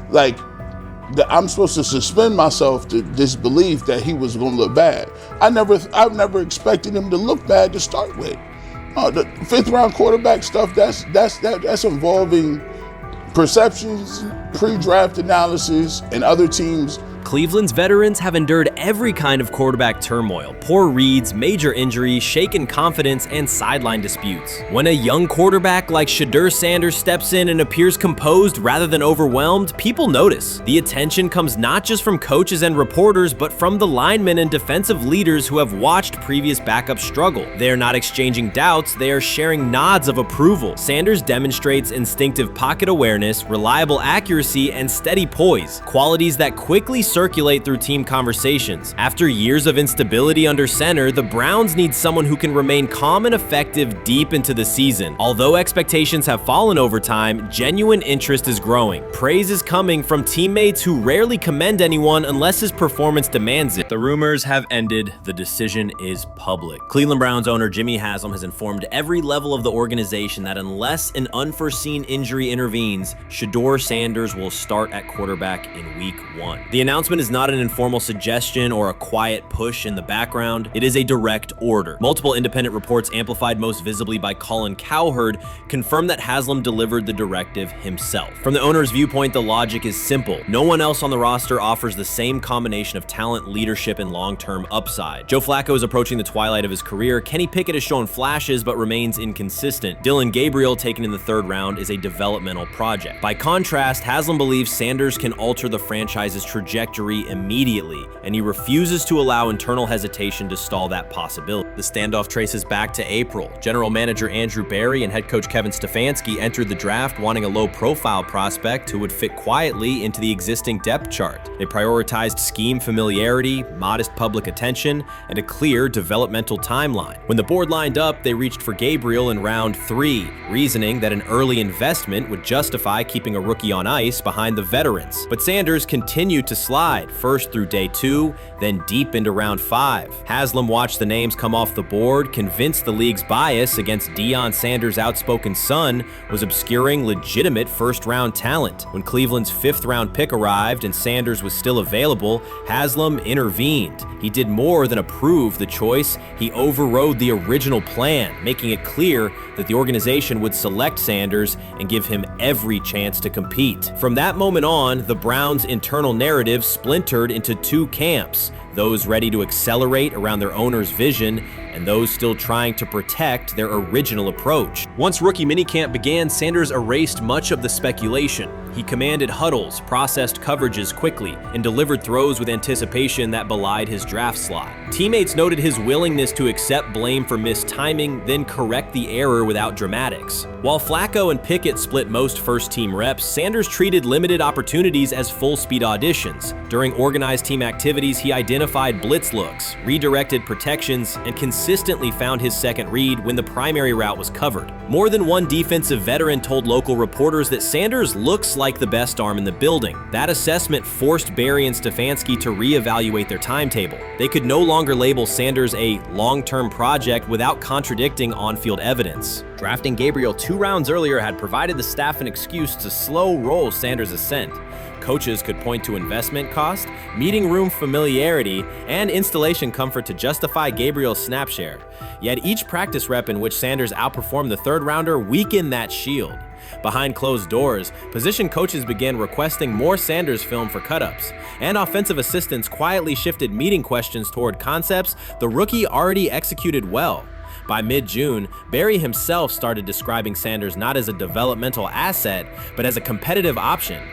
Like, I'm supposed to suspend myself to this belief that he was going to look bad. I've never expected him to look bad to start with. The 5th round quarterback stuff, that's involving perceptions, pre-draft analysis, and other teams. Cleveland's veterans have endured every kind of quarterback turmoil, poor reads, major injuries, shaken confidence, and sideline disputes. When a young quarterback like Shedeur Sanders steps in and appears composed rather than overwhelmed, people notice. The attention comes not just from coaches and reporters, but from the linemen and defensive leaders who have watched previous backups struggle. They are not exchanging doubts, they are sharing nods of approval. Sanders demonstrates instinctive pocket awareness, reliable accuracy, and steady poise, qualities that quickly circulate through team conversations. After years of instability under center, the Browns need someone who can remain calm and effective deep into the season. Although expectations have fallen over time, genuine interest is growing. Praise is coming from teammates who rarely commend anyone unless his performance demands it. The rumors have ended. The decision is public. Cleveland Browns owner Jimmy Haslam has informed every level of the organization that unless an unforeseen injury intervenes, Shedeur Sanders will start at quarterback in week 1. The announcement is not an informal suggestion or a quiet push in the background. It is a direct order. Multiple independent reports, amplified most visibly by Colin Cowherd, confirm that Haslam delivered the directive himself. From the owner's viewpoint, the logic is simple. No one else on the roster offers the same combination of talent, leadership, and long-term upside. Joe Flacco is approaching the twilight of his career. Kenny Pickett has shown flashes but remains inconsistent. Dillon Gabriel, taken in the 3rd round, is a developmental project. By contrast, Haslam believes Sanders can alter the franchise's trajectory immediately, and he refuses to allow internal hesitation to stall that possibility. The standoff traces back to April. General manager Andrew Berry and head coach Kevin Stefanski entered the draft wanting a low-profile prospect who would fit quietly into the existing depth chart. They prioritized scheme familiarity, modest public attention, and a clear developmental timeline. When the board lined up, they reached for Gabriel in round 3, reasoning that an early investment would justify keeping a rookie on ice behind the veterans. But Sanders continued to slide slide, first through day 2, then deep into round 5. Haslam watched the names come off the board, convinced the league's bias against Deion Sanders' outspoken son was obscuring legitimate first-round talent. When Cleveland's 5th-round pick arrived and Sanders was still available, Haslam intervened. He did more than approve the choice, he overrode the original plan, making it clear that the organization would select Sanders and give him every chance to compete. From that moment on, the Browns' internal narrative splintered into 2 camps, those ready to accelerate around their owner's vision and those still trying to protect their original approach. Once rookie minicamp began, Sanders erased much of the speculation. He commanded huddles, processed coverages quickly, and delivered throws with anticipation that belied his draft slot. Teammates noted his willingness to accept blame for missed timing, then correct the error without dramatics. While Flacco and Pickett split most first-team reps, Sanders treated limited opportunities as full-speed auditions. During organized team activities, he identified blitz looks, redirected protections, and consistently found his second read when the primary route was covered. More than one defensive veteran told local reporters that Sanders looks like the best arm in the building. That assessment forced Barry and Stefanski to reevaluate their timetable. They could no longer label Sanders a long-term project without contradicting on-field evidence. Drafting Gabriel 2 rounds earlier had provided the staff an excuse to slow roll Sanders' ascent. Coaches could point to investment cost, meeting room familiarity, and installation comfort to justify Gabriel's snap share. Yet each practice rep in which Sanders outperformed the 3rd rounder weakened that shield. Behind closed doors, position coaches began requesting more Sanders film for cut-ups, and offensive assistants quietly shifted meeting questions toward concepts the rookie already executed well. By mid-June, Barry himself started describing Sanders not as a developmental asset, but as a competitive option.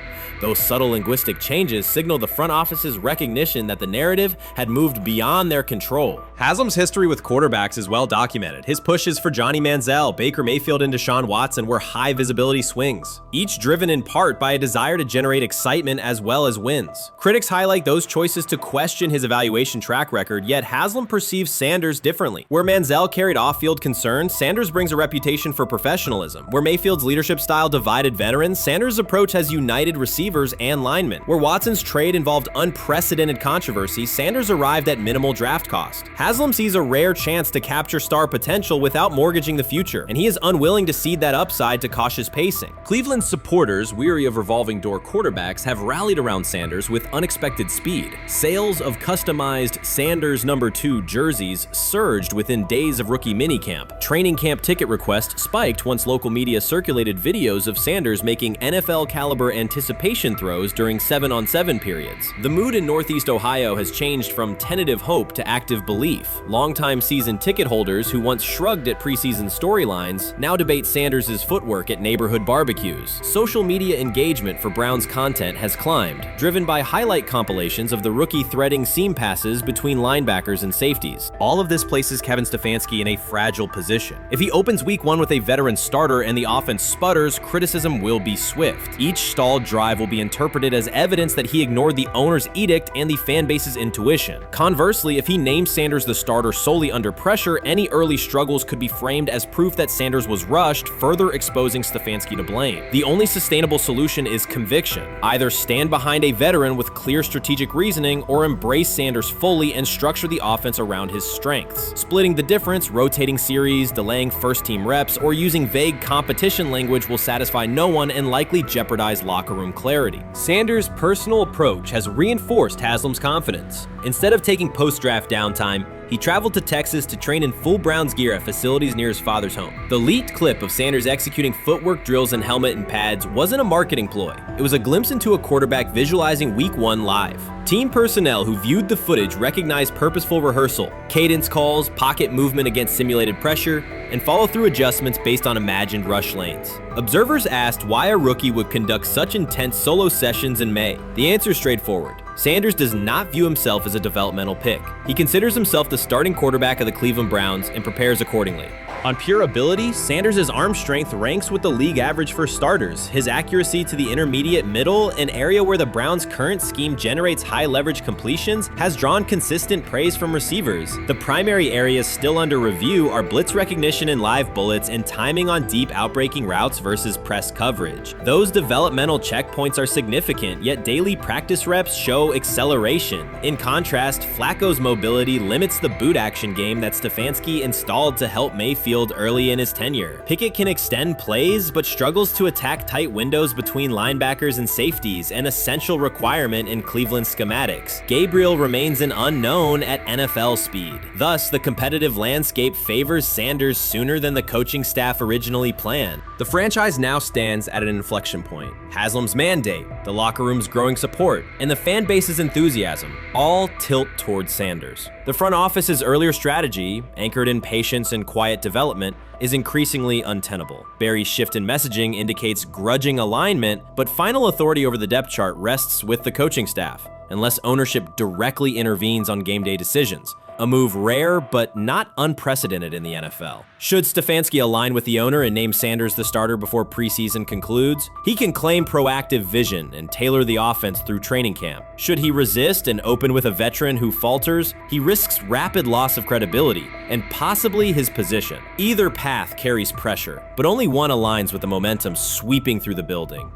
Those subtle linguistic changes signal the front office's recognition that the narrative had moved beyond their control. Haslam's history with quarterbacks is well documented. His pushes for Johnny Manziel, Baker Mayfield, and Deshaun Watson were high-visibility swings, each driven in part by a desire to generate excitement as well as wins. Critics highlight those choices to question his evaluation track record, yet Haslam perceives Sanders differently. Where Manziel carried off-field concerns, Sanders brings a reputation for professionalism. Where Mayfield's leadership style divided veterans, Sanders' approach has united receivers and linemen. Where Watson's trade involved unprecedented controversy, Sanders arrived at minimal draft cost. Haslam sees a rare chance to capture star potential without mortgaging the future, and he is unwilling to cede that upside to cautious pacing. Cleveland's supporters, weary of revolving door quarterbacks, have rallied around Sanders with unexpected speed. Sales of customized Sanders number 2 jerseys surged within days of rookie minicamp. Training camp ticket requests spiked once local media circulated videos of Sanders making NFL-caliber anticipation throws during 7-on-7 periods. The mood in Northeast Ohio has changed from tentative hope to active belief. Longtime season ticket holders who once shrugged at preseason storylines now debate Sanders' footwork at neighborhood barbecues. Social media engagement for Brown's content has climbed, driven by highlight compilations of the rookie threading seam passes between linebackers and safeties. All of this places Kevin Stefanski in a fragile position. If he opens week 1 with a veteran starter and the offense sputters, criticism will be swift. Each stalled drive will be interpreted as evidence that he ignored the owner's edict and the fan base's intuition. Conversely, if he names Sanders the starter solely under pressure, any early struggles could be framed as proof that Sanders was rushed, further exposing Stefanski to blame. The only sustainable solution is conviction. Either stand behind a veteran with clear strategic reasoning or embrace Sanders fully and structure the offense around his strengths. Splitting the difference, rotating series, delaying first-team reps, or using vague competition language will satisfy no one and likely jeopardize locker room clarity. Sanders' personal approach has reinforced Haslam's confidence. Instead of taking post-draft downtime, he traveled to Texas to train in full Browns gear at facilities near his father's home. The leaked clip of Sanders executing footwork drills in helmet and pads wasn't a marketing ploy. It was a glimpse into a quarterback visualizing Week 1 live. Team personnel who viewed the footage recognized purposeful rehearsal, cadence calls, pocket movement against simulated pressure, and follow-through adjustments based on imagined rush lanes. Observers asked why a rookie would conduct such intense solo sessions in May. The answer is straightforward. Sanders does not view himself as a developmental pick. He considers himself the starting quarterback of the Cleveland Browns and prepares accordingly. On pure ability, Sanders' arm strength ranks with the league average for starters. His accuracy to the intermediate middle, an area where the Browns' current scheme generates high leverage completions, has drawn consistent praise from receivers. The primary areas still under review are blitz recognition and live bullets and timing on deep outbreaking routes versus press coverage. Those developmental checkpoints are significant, yet daily practice reps show acceleration. In contrast, Flacco's mobility limits the boot action game that Stefanski installed to help Mayfield early in his tenure. Pickett can extend plays, but struggles to attack tight windows between linebackers and safeties, an essential requirement in Cleveland schematics. Gabriel remains an unknown at NFL speed. Thus, the competitive landscape favors Sanders sooner than the coaching staff originally planned. The franchise now stands at an inflection point. Haslam's mandate, the locker room's growing support, and the fan base's enthusiasm all tilt towards Sanders. The front office's earlier strategy, anchored in patience and quiet development, is increasingly untenable. Barry's shift in messaging indicates grudging alignment, but final authority over the depth chart rests with the coaching staff, unless ownership directly intervenes on game day decisions. A move rare but not unprecedented in the NFL. Should Stefanski align with the owner and name Sanders the starter before preseason concludes, he can claim proactive vision and tailor the offense through training camp. Should he resist and open with a veteran who falters, he risks rapid loss of credibility and possibly his position. Either path carries pressure, but only one aligns with the momentum sweeping through the building.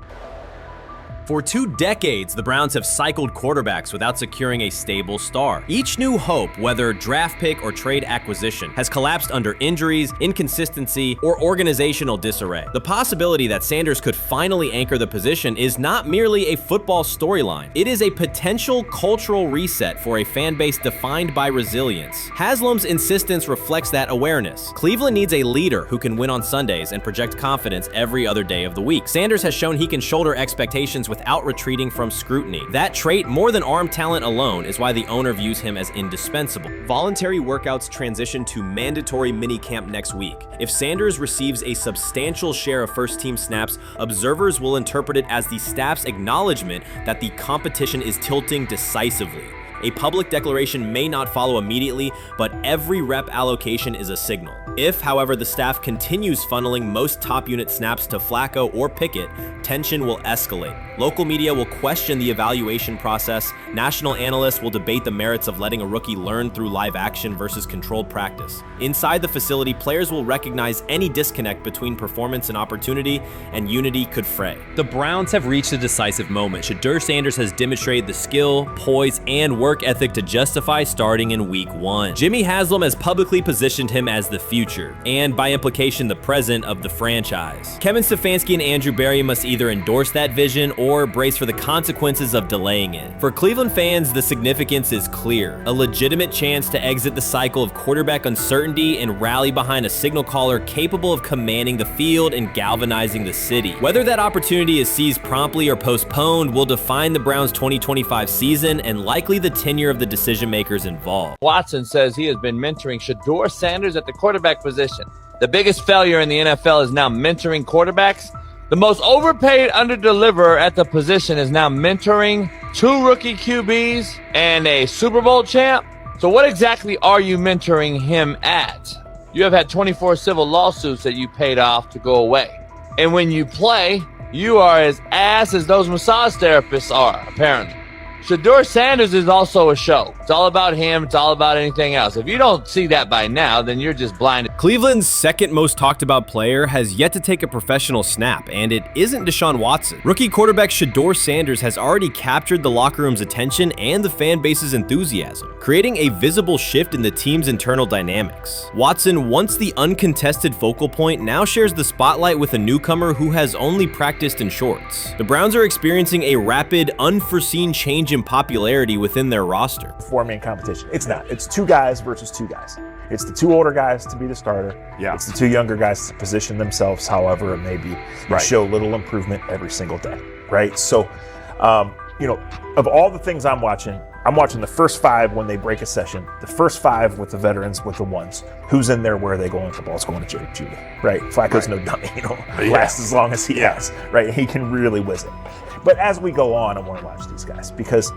For 2 decades, the Browns have cycled quarterbacks without securing a stable star. Each new hope, whether draft pick or trade acquisition, has collapsed under injuries, inconsistency, or organizational disarray. The possibility that Sanders could finally anchor the position is not merely a football storyline. It is a potential cultural reset for a fan base defined by resilience. Haslam's insistence reflects that awareness. Cleveland needs a leader who can win on Sundays and project confidence every other day of the week. Sanders has shown he can shoulder expectations without retreating from scrutiny. That trait, more than arm talent alone, is why the owner views him as indispensable. Voluntary workouts transition to mandatory minicamp next week. If Sanders receives a substantial share of first-team snaps, observers will interpret it as the staff's acknowledgement that the competition is tilting decisively. A public declaration may not follow immediately, but every rep allocation is a signal. If, however, the staff continues funneling most top unit snaps to Flacco or Pickett, tension will escalate. Local media will question the evaluation process. National analysts will debate the merits of letting a rookie learn through live action versus controlled practice. Inside the facility, players will recognize any disconnect between performance and opportunity, and unity could fray. The Browns have reached a decisive moment. Shedeur Sanders has demonstrated the skill, poise, and work ethic to justify starting in week 1. Jimmy Haslam has publicly positioned him as the future, and by implication the present of the franchise. Kevin Stefanski and Andrew Barry must either endorse that vision or brace for the consequences of delaying it. For Cleveland fans, the significance is clear. A legitimate chance to exit the cycle of quarterback uncertainty and rally behind a signal caller capable of commanding the field and galvanizing the city. Whether that opportunity is seized promptly or postponed will define the Browns' 2025 season and likely the tenure of the decision makers involved. Watson says he has been mentoring Shedeur Sanders at the quarterback position. The biggest failure in the NFL is now mentoring quarterbacks. The most overpaid underdeliverer at the position is now mentoring 2 rookie QBs and a Super Bowl champ. So what exactly are you mentoring him at? You have had 24 civil lawsuits that you paid off to go away. And when you play, you are as ass as those massage therapists are, apparently. Shedeur Sanders is also a show. It's all about him. It's all about anything else. If you don't see that by now, then you're just blinded. Cleveland's second most talked about player has yet to take a professional snap, and it isn't Deshaun Watson. Rookie quarterback Shedeur Sanders has already captured the locker room's attention and the fan base's enthusiasm, creating a visible shift in the team's internal dynamics. Watson, once the uncontested focal point, now shares the spotlight with a newcomer who has only practiced in shorts. The Browns are experiencing a rapid, unforeseen change in popularity within their roster. Four-man competition. It's not. It's 2 guys versus 2 guys. It's the 2 older guys to be the starter. Yeah. It's the 2 younger guys to position themselves however it may be and show little improvement every single day, right? So, of all the things I'm watching the first 5 when they break a session, the first 5 with the veterans, with the ones. Who's in there, where are they going? The ball's going to Jerry Jeudy, right? Flacco's no dummy, lasts as long as he has, right? He can really whiz it. But as we go on, I want to watch these guys because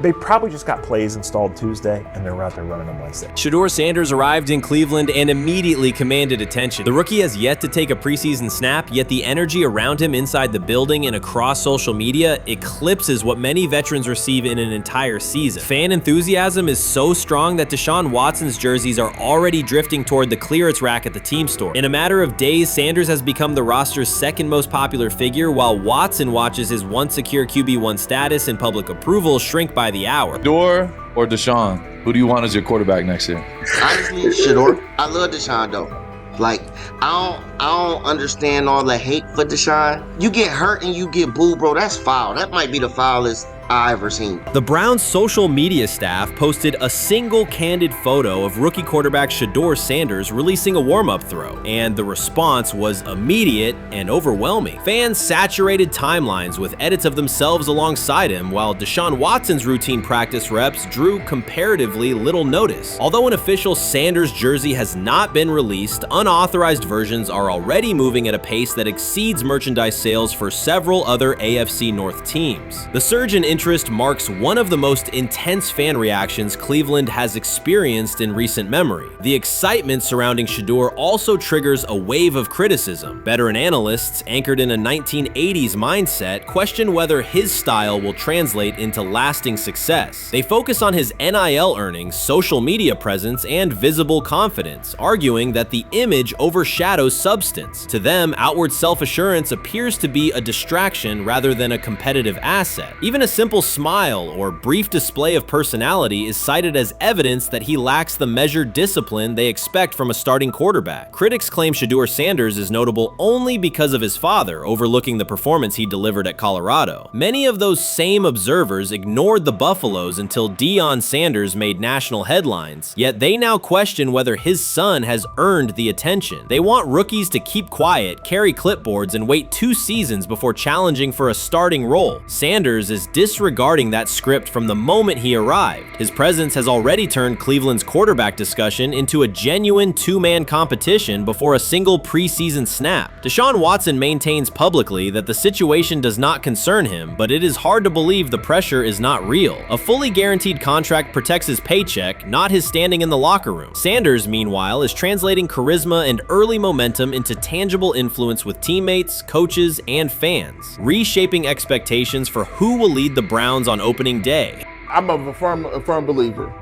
They probably just got plays installed Tuesday, and they're out there running them Wednesday. Shedeur Sanders arrived in Cleveland and immediately commanded attention. The rookie has yet to take a preseason snap, yet the energy around him inside the building and across social media eclipses what many veterans receive in an entire season. Fan enthusiasm is so strong that Deshaun Watson's jerseys are already drifting toward the clearance rack at the team store. In a matter of days, Sanders has become the roster's second most popular figure, while Watson watches his once secure QB1 status and public approval shrink by the hour. Shedeur or Deshaun? Who do you want as your quarterback next year? Honestly, Shedeur. I love Deshaun though. Like, I don't understand all the hate for Deshaun. You get hurt and you get booed, bro. That's foul. That might be the foulest I ever seen. The Browns' social media staff posted a single candid photo of rookie quarterback Shedeur Sanders releasing a warm-up throw, and the response was immediate and overwhelming. Fans saturated timelines with edits of themselves alongside him, while Deshaun Watson's routine practice reps drew comparatively little notice. Although an official Sanders jersey has not been released, unauthorized versions are already moving at a pace that exceeds merchandise sales for several other AFC North teams. The surge in interest marks one of the most intense fan reactions Cleveland has experienced in recent memory. The excitement surrounding Shedeur also triggers a wave of criticism. Veteran analysts, anchored in a 1980s mindset, question whether his style will translate into lasting success. They focus on his NIL earnings, social media presence, and visible confidence, arguing that the image overshadows substance. To them, outward self-assurance appears to be a distraction rather than a competitive asset. Even a simple smile or brief display of personality is cited as evidence that he lacks the measured discipline they expect from a starting quarterback. Critics claim Shedeur Sanders is notable only because of his father, overlooking the performance he delivered at Colorado. Many of those same observers ignored the Buffaloes until Deion Sanders made national headlines, yet they now question whether his son has earned the attention. They want rookies to keep quiet, carry clipboards, and wait 2 seasons before challenging for a starting role. Sanders is disregarding that script from the moment he arrived. His presence has already turned Cleveland's quarterback discussion into a genuine two-man competition before a single preseason snap. Deshaun Watson maintains publicly that the situation does not concern him, but it is hard to believe the pressure is not real. A fully guaranteed contract protects his paycheck, not his standing in the locker room. Sanders, meanwhile, is translating charisma and early momentum into tangible influence with teammates, coaches, and fans, reshaping expectations for who will lead the Browns on opening day. I'm a firm believer.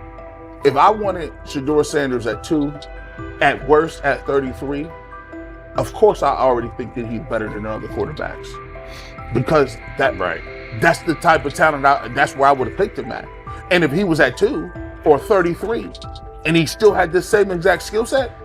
If I wanted Shedeur Sanders at 2, at worst at 33, of course I already think that he's better than other quarterbacks. Because that's the type of talent, that's where I would have picked him at. And if he was at 2 or 33, and he still had this same exact skill set,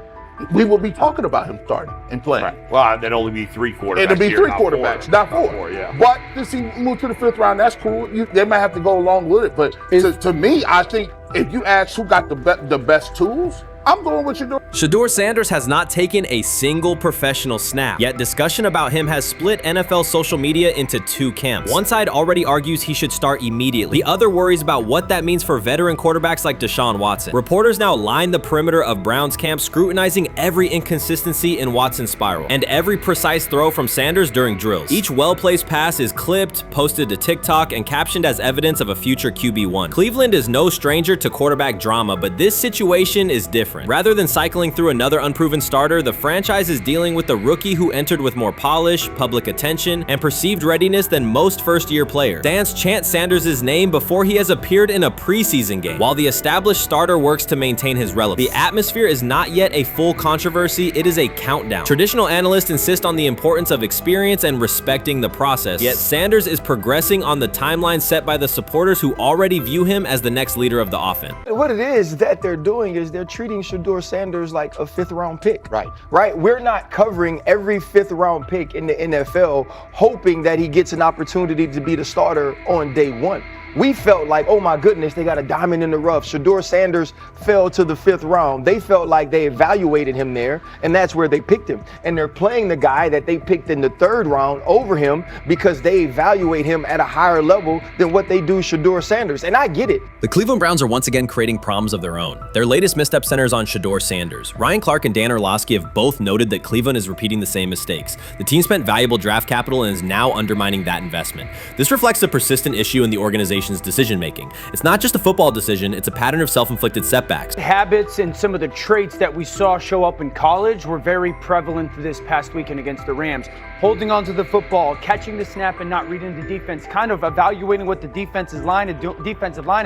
we would be talking about him starting and playing. Right. Well, there'd only be 3 quarterbacks. It'd be here, 3 quarterbacks, not 4. Yeah. But since he moved to the 5th round, that's cool. They might have to go along with it. But to me, I think if you ask who got the best tools, I'm going with Shedeur. Shedeur Sanders has not taken a single professional snap, yet discussion about him has split NFL social media into 2 camps. One side already argues he should start immediately. The other worries about what that means for veteran quarterbacks like Deshaun Watson. Reporters now line the perimeter of Browns camp, scrutinizing every inconsistency in Watson's spiral and every precise throw from Sanders during drills. Each well-placed pass is clipped, posted to TikTok, and captioned as evidence of a future QB1. Cleveland is no stranger to quarterback drama, but this situation is different. Rather than cycling through another unproven starter, the franchise is dealing with a rookie who entered with more polish, public attention, and perceived readiness than most first-year players. Fans chant Sanders' name before he has appeared in a preseason game, while the established starter works to maintain his relevance. The atmosphere is not yet a full controversy, it is a countdown. Traditional analysts insist on the importance of experience and respecting the process, yet Sanders is progressing on the timeline set by the supporters who already view him as the next leader of the offense. What it is that they're doing is they're treating Shedeur Sanders like a 5th round pick. Right. We're not covering every 5th round pick in the NFL hoping that he gets an opportunity to be the starter on day 1. We felt like, oh my goodness, they got a diamond in the rough. Shedeur Sanders fell to the 5th round. They felt like they evaluated him there, and that's where they picked him. And they're playing the guy that they picked in the 3rd round over him because they evaluate him at a higher level than what they do Shedeur Sanders. And I get it. The Cleveland Browns are once again creating problems of their own. Their latest misstep centers on Shedeur Sanders. Ryan Clark and Dan Orlovsky have both noted that Cleveland is repeating the same mistakes. The team spent valuable draft capital and is now undermining that investment. This reflects a persistent issue in the organization organization's decision-making. It's not just a football decision, it's a pattern of self-inflicted setbacks. Habits and some of the traits that we saw show up in college were very prevalent this past weekend against the Rams. Holding on to the football, catching the snap and not reading the defense, kind of evaluating what the defensive line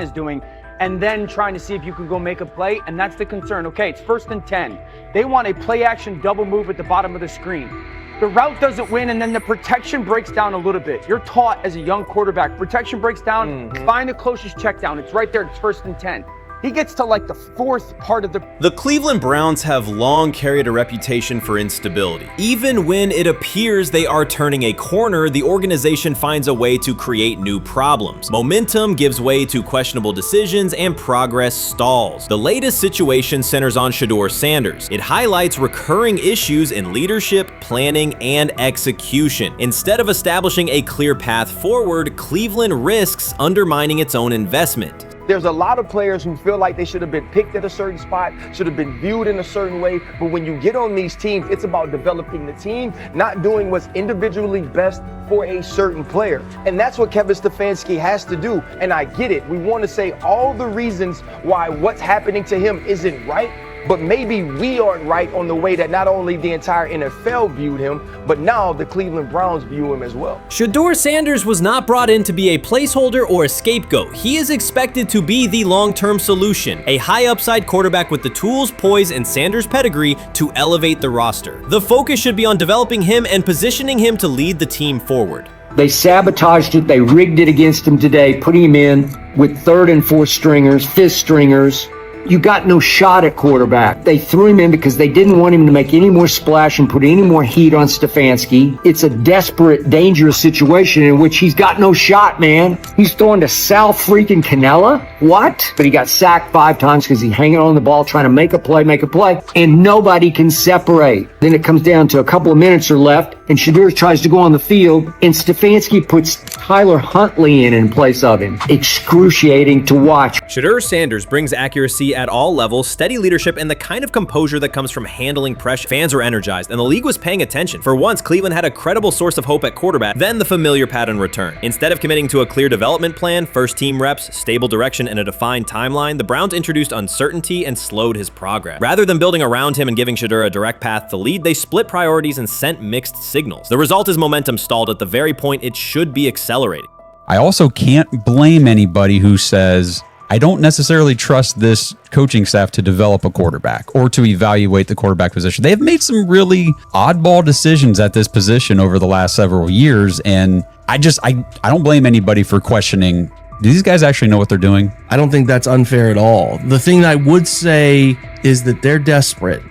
is doing, and then trying to see if you can go make a play, and that's the concern. Okay, it's 1st and 10. They want a play-action double move at the bottom of the screen. The route doesn't win, and then the protection breaks down a little bit. You're taught as a young quarterback, protection breaks down, find the closest check down. It's right there, it's 1st and 10. He gets to like the 4th part of the... The Cleveland Browns have long carried a reputation for instability. Even when it appears they are turning a corner, the organization finds a way to create new problems. Momentum gives way to questionable decisions and progress stalls. The latest situation centers on Shedeur Sanders. It highlights recurring issues in leadership, planning, and execution. Instead of establishing a clear path forward, Cleveland risks undermining its own investment. There's a lot of players who feel like they should have been picked at a certain spot, should have been viewed in a certain way. But when you get on these teams, it's about developing the team, not doing what's individually best for a certain player. And that's what Kevin Stefanski has to do. And I get it. We want to say all the reasons why what's happening to him isn't right. But maybe we aren't right on the way that not only the entire NFL viewed him, but now the Cleveland Browns view him as well. Shedeur Sanders was not brought in to be a placeholder or a scapegoat. He is expected to be the long-term solution, a high-upside quarterback with the tools, poise, and Sanders' pedigree to elevate the roster. The focus should be on developing him and positioning him to lead the team forward. They sabotaged it. They rigged it against him today, putting him in with 3rd and 4th stringers, 5th stringers. You got no shot at quarterback. They threw him in because they didn't want him to make any more splash and put any more heat on Stefanski. It's a desperate, dangerous situation in which he's got no shot, man. He's throwing to Sal freaking Canella. What? But he got sacked 5 times because he's hanging on the ball trying to make a play, and nobody can separate. Then it comes down to a couple of minutes are left, and Shedeur tries to go on the field, and Stefanski puts Tyler Huntley in place of him. Excruciating to watch. Shedeur Sanders brings accuracy at all levels, steady leadership, and the kind of composure that comes from handling pressure. Fans were energized, and the league was paying attention. For once, Cleveland had a credible source of hope at quarterback. Then the familiar pattern returned. Instead of committing to a clear development plan, first-team reps, stable direction, and a defined timeline, the Browns introduced uncertainty and slowed his progress. Rather than building around him and giving Shedeur a direct path to lead, they split priorities and sent mixed signals. The result is momentum stalled at the very point it should be accelerating. I also can't blame anybody who says, I don't necessarily trust this coaching staff to develop a quarterback or to evaluate the quarterback position. They've made some really oddball decisions at this position over the last several years, and I don't blame anybody for questioning, do these guys actually know what they're doing? I don't think that's unfair at all. The thing I would say is that they're desperate.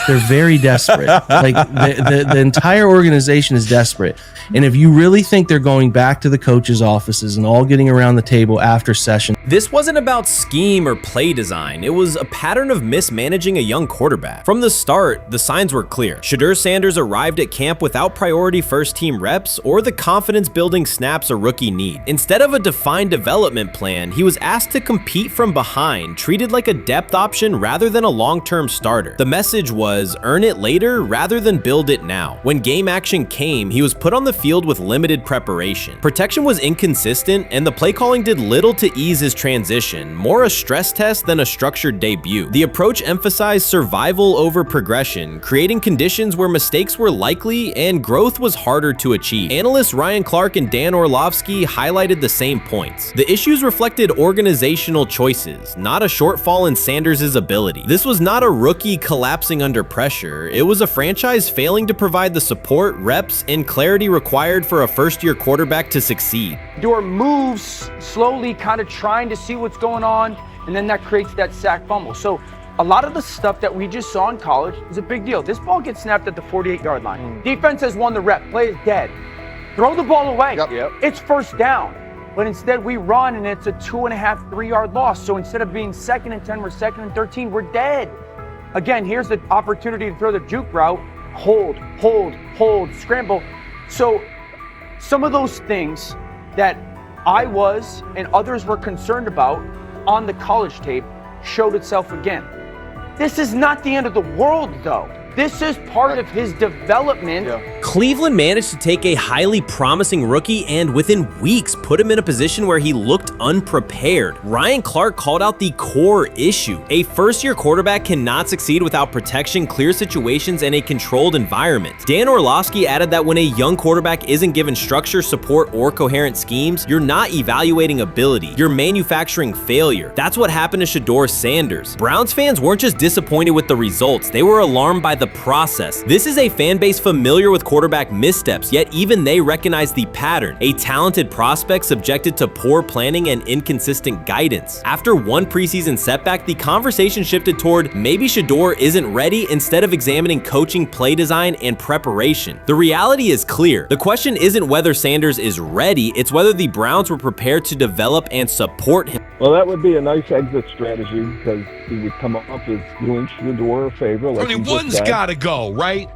They're very desperate. Like the entire organization is desperate. And if you really think they're going back to the coaches' offices and all getting around the table after session. This wasn't about scheme or play design. It was a pattern of mismanaging a young quarterback. From the start, the signs were clear. Shedeur Sanders arrived at camp without priority first-team reps or the confidence-building snaps a rookie need. Instead of a defined development plan, he was asked to compete from behind, treated like a depth option rather than a long-term starter. The message was, earn it later rather than build it now. When game action came, he was put on the field with limited preparation. Protection was inconsistent, and the play calling did little to ease his transition, more a stress test than a structured debut. The approach emphasized survival over progression, creating conditions where mistakes were likely and growth was harder to achieve. Analysts Ryan Clark and Dan Orlovsky highlighted the same points. The issues reflected organizational choices, not a shortfall in Sanders' ability. This was not a rookie collapsing under pressure. It was a franchise failing to provide the support, reps, and clarity required for a first-year quarterback to succeed. Shedeur moves slowly, kind of trying to see what's going on, and then that creates that sack fumble. So a lot of the stuff that we just saw in college is a big deal. This ball gets snapped at the 48-yard line. Defense has won the rep. Play is dead. Throw the ball away. It's first down. But instead we run and it's a 2.5, 3-yard loss. So instead of being 2nd and 10, we're 2nd and 13, we're dead. Again, here's the opportunity to throw the juke route. Hold, scramble. So some of those things that I was and others were concerned about on the college tape showed itself again. This is not the end of the world though. This is part of his development. Cleveland managed to take a highly promising rookie and within weeks put him in a position where he looked unprepared. Ryan Clark called out the core issue. A first-year quarterback cannot succeed without protection, clear situations, and a controlled environment. Dan Orlovsky added that when a young quarterback isn't given structure, support, or coherent schemes, you're not evaluating ability, you're manufacturing failure. That's what happened to Shedeur Sanders. Browns fans weren't just disappointed with the results, they were alarmed by the process. This is a fan base familiar with quarterback missteps, yet even they recognize the pattern. A talented prospect subjected to poor planning and inconsistent guidance. After one preseason setback, the conversation shifted toward maybe Shedeur isn't ready instead of examining coaching, play design, and preparation. The reality is clear. The question isn't whether Sanders is ready, it's whether the Browns were prepared to develop and support him. Well, that would be a nice exit strategy because he would come up as doing Shedeur a favor. Like one's got to go, right?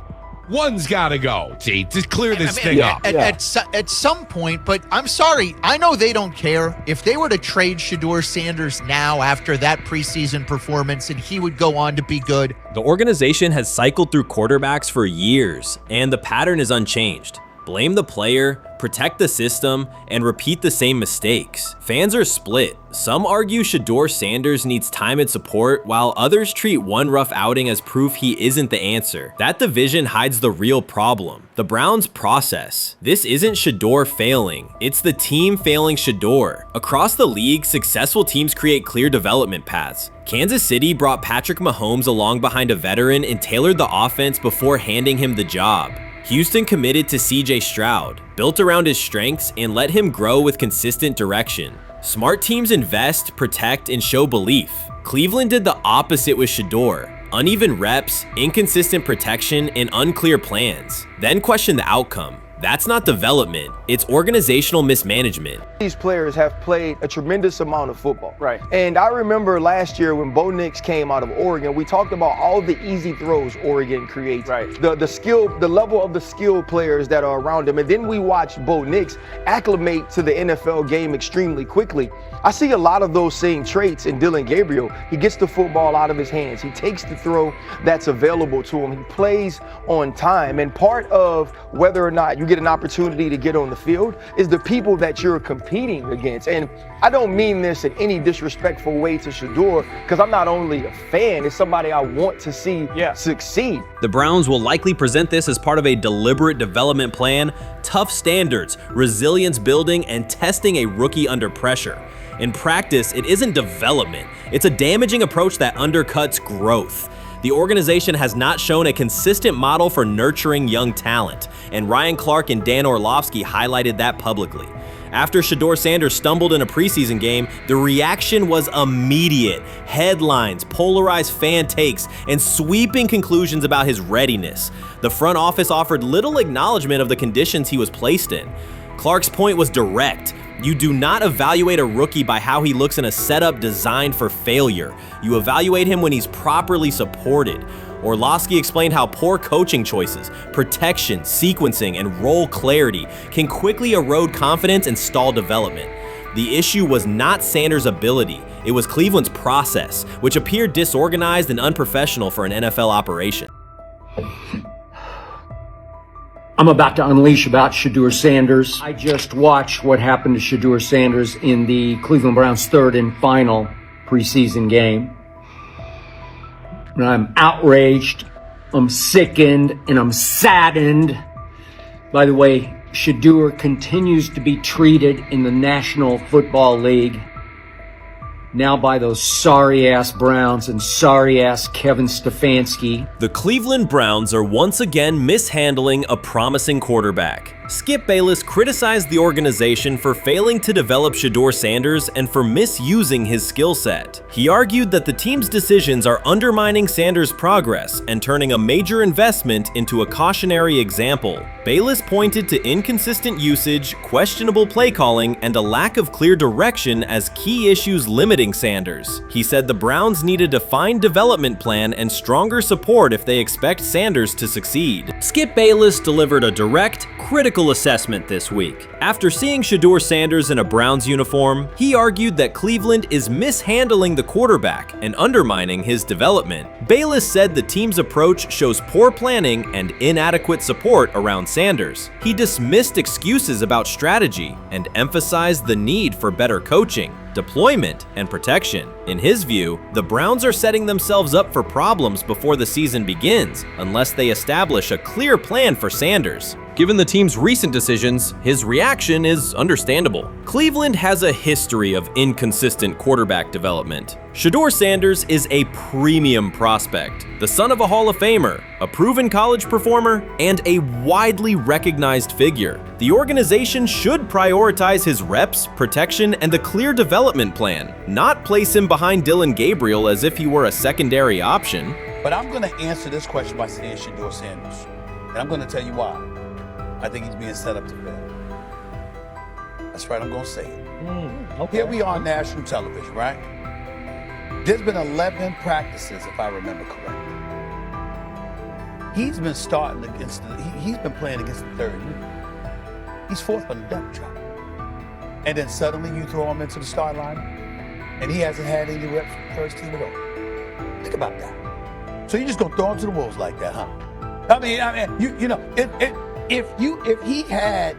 One's got to go, T, to clear this thing up. At some point, but I'm sorry, I know they don't care. If they were to trade Shedeur Sanders now after that preseason performance and he would go on to be good. The organization has cycled through quarterbacks for years, and the pattern is unchanged. Blame the player, protect the system, and repeat the same mistakes. Fans are split. Some argue Shedeur Sanders needs time and support, while others treat one rough outing as proof he isn't the answer. That division hides the real problem, the Browns' process. This isn't Shedeur failing, it's the team failing Shedeur. Across the league, successful teams create clear development paths. Kansas City brought Patrick Mahomes along behind a veteran and tailored the offense before handing him the job. Houston committed to CJ Stroud, built around his strengths, and let him grow with consistent direction. Smart teams invest, protect, and show belief. Cleveland did the opposite with Shedeur. Uneven reps, inconsistent protection, and unclear plans. Then question the outcome. That's not development, it's organizational mismanagement. These players have played a tremendous amount of football. Right. And I remember last year when Bo Nix came out of Oregon, we talked about all the easy throws Oregon creates. Right. The level of the skill players that are around him. And then we watched Bo Nix acclimate to the NFL game extremely quickly. I see a lot of those same traits in Dillon Gabriel. He gets the football out of his hands. He takes the throw that's available to him. He plays on time. And part of whether or not you get an opportunity to get on the field is the people that you're competing against. And I don't mean this in any disrespectful way to Shedeur, because I'm not only a fan, it's somebody I want to see succeed. The Browns will likely present this as part of a deliberate development plan, tough standards, resilience building, and testing a rookie under pressure. In practice, it isn't development. It's a damaging approach that undercuts growth. The organization has not shown a consistent model for nurturing young talent, and Ryan Clark and Dan Orlovsky highlighted that publicly. After Shedeur Sanders stumbled in a preseason game, the reaction was immediate. Headlines, polarized fan takes, and sweeping conclusions about his readiness. The front office offered little acknowledgement of the conditions he was placed in. Clark's point was direct. You do not evaluate a rookie by how he looks in a setup designed for failure. You evaluate him when he's properly supported. Orlovsky explained how poor coaching choices, protection, sequencing, and role clarity can quickly erode confidence and stall development. The issue was not Sanders' ability, it was Cleveland's process, which appeared disorganized and unprofessional for an NFL operation. I'm about to unleash about Shedeur Sanders. I just watched what happened to Shedeur Sanders in the Cleveland Browns' third and final preseason game. And I'm outraged, I'm sickened, and I'm saddened. By the way, Shedeur continues to be treated in the National Football League now by those sorry-ass Browns and sorry-ass Kevin Stefanski. The Cleveland Browns are once again mishandling a promising quarterback. Skip Bayless criticized the organization for failing to develop Shedeur Sanders and for misusing his skill set. He argued that the team's decisions are undermining Sanders' progress and turning a major investment into a cautionary example. Bayless pointed to inconsistent usage, questionable play calling, and a lack of clear direction as key issues limiting Sanders. He said the Browns need a defined development plan and stronger support if they expect Sanders to succeed. Skip Bayless delivered a direct, critical critical assessment this week. After seeing Shedeur Sanders in a Browns uniform, he argued that Cleveland is mishandling the quarterback and undermining his development. Bayless said the team's approach shows poor planning and inadequate support around Sanders. He dismissed excuses about strategy and emphasized the need for better coaching, deployment, and protection. In his view, the Browns are setting themselves up for problems before the season begins unless they establish a clear plan for Sanders. Given the team's recent decisions, his reaction is understandable. Cleveland has a history of inconsistent quarterback development. Shedeur Sanders is a premium prospect, the son of a Hall of Famer, a proven college performer, and a widely recognized figure. The organization should prioritize his reps, protection, and a clear development plan, not place him behind Dylan Gabriel as if he were a secondary option. But I'm going to answer this question by saying Shedeur Sanders, and I'm going to tell you why. I think he's being set up to fail. That's right, I'm going to say it. Okay. Here we are on national television, right? There's been 11 practices, if I remember correctly. He's been starting against he's been playing against the third unit. He's fourth on the depth chart. And then suddenly you throw him into the start line, and he hasn't had any reps for the first team at all. Think about that. So you're just gonna throw him to the wolves like that, huh? I mean, you know, if he had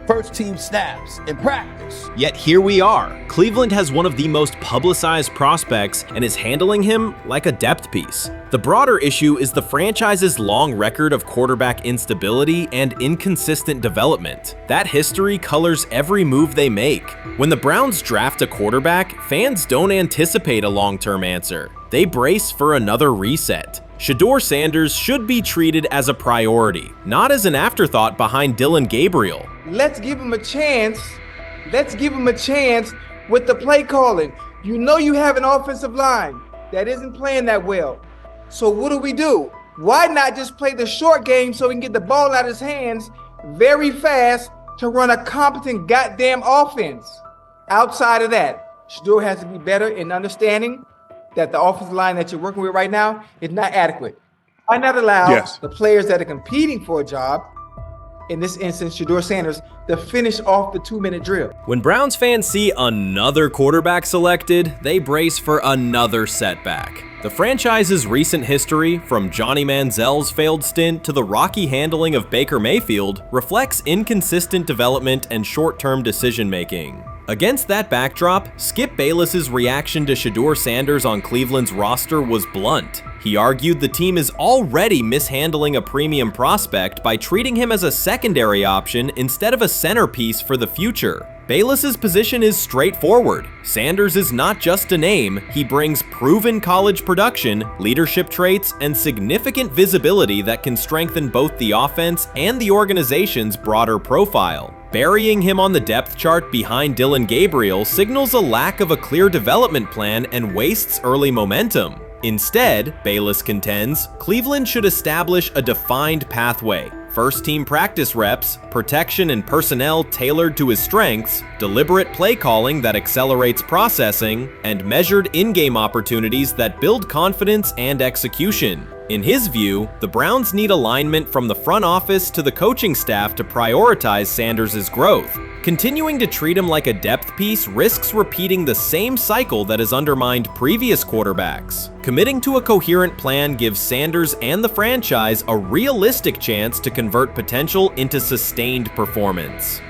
first team snaps in practice. Yet here we are. Cleveland has one of the most publicized prospects and is handling him like a depth piece. The broader issue is the franchise's long record of quarterback instability and inconsistent development. That history colors every move they make. When the Browns draft a quarterback, fans don't anticipate a long-term answer. They brace for another reset. Shedeur Sanders should be treated as a priority, not as an afterthought behind Dylan Gabriel. Let's give him a chance. Let's give him a chance with the play calling. You know you have an offensive line that isn't playing that well. So what do? Why not just play the short game so he can get the ball out of his hands very fast to run a competent goddamn offense? Outside of that, Shedeur has to be better in understanding that the offensive line that you're working with right now is not adequate. Why not allow the players that are competing for a job, in this instance, Shedeur Sanders, to finish off the 2-minute drill? When Browns fans see another quarterback selected, they brace for another setback. The franchise's recent history, from Johnny Manziel's failed stint to the rocky handling of Baker Mayfield, reflects inconsistent development and short-term decision-making. Against that backdrop, Skip Bayless's reaction to Shedeur Sanders on Cleveland's roster was blunt. He argued the team is already mishandling a premium prospect by treating him as a secondary option instead of a centerpiece for the future. Bayless's position is straightforward. Sanders is not just a name, he brings proven college production, leadership traits, and significant visibility that can strengthen both the offense and the organization's broader profile. Burying him on the depth chart behind Dylan Gabriel signals a lack of a clear development plan and wastes early momentum. Instead, Bayless contends, Cleveland should establish a defined pathway. First-team practice reps, protection and personnel tailored to his strengths, deliberate play calling that accelerates processing, and measured in-game opportunities that build confidence and execution. In his view, the Browns need alignment from the front office to the coaching staff to prioritize Sanders' growth. Continuing to treat him like a depth piece risks repeating the same cycle that has undermined previous quarterbacks. Committing to a coherent plan gives Sanders and the franchise a realistic chance to convert potential into sustained performance.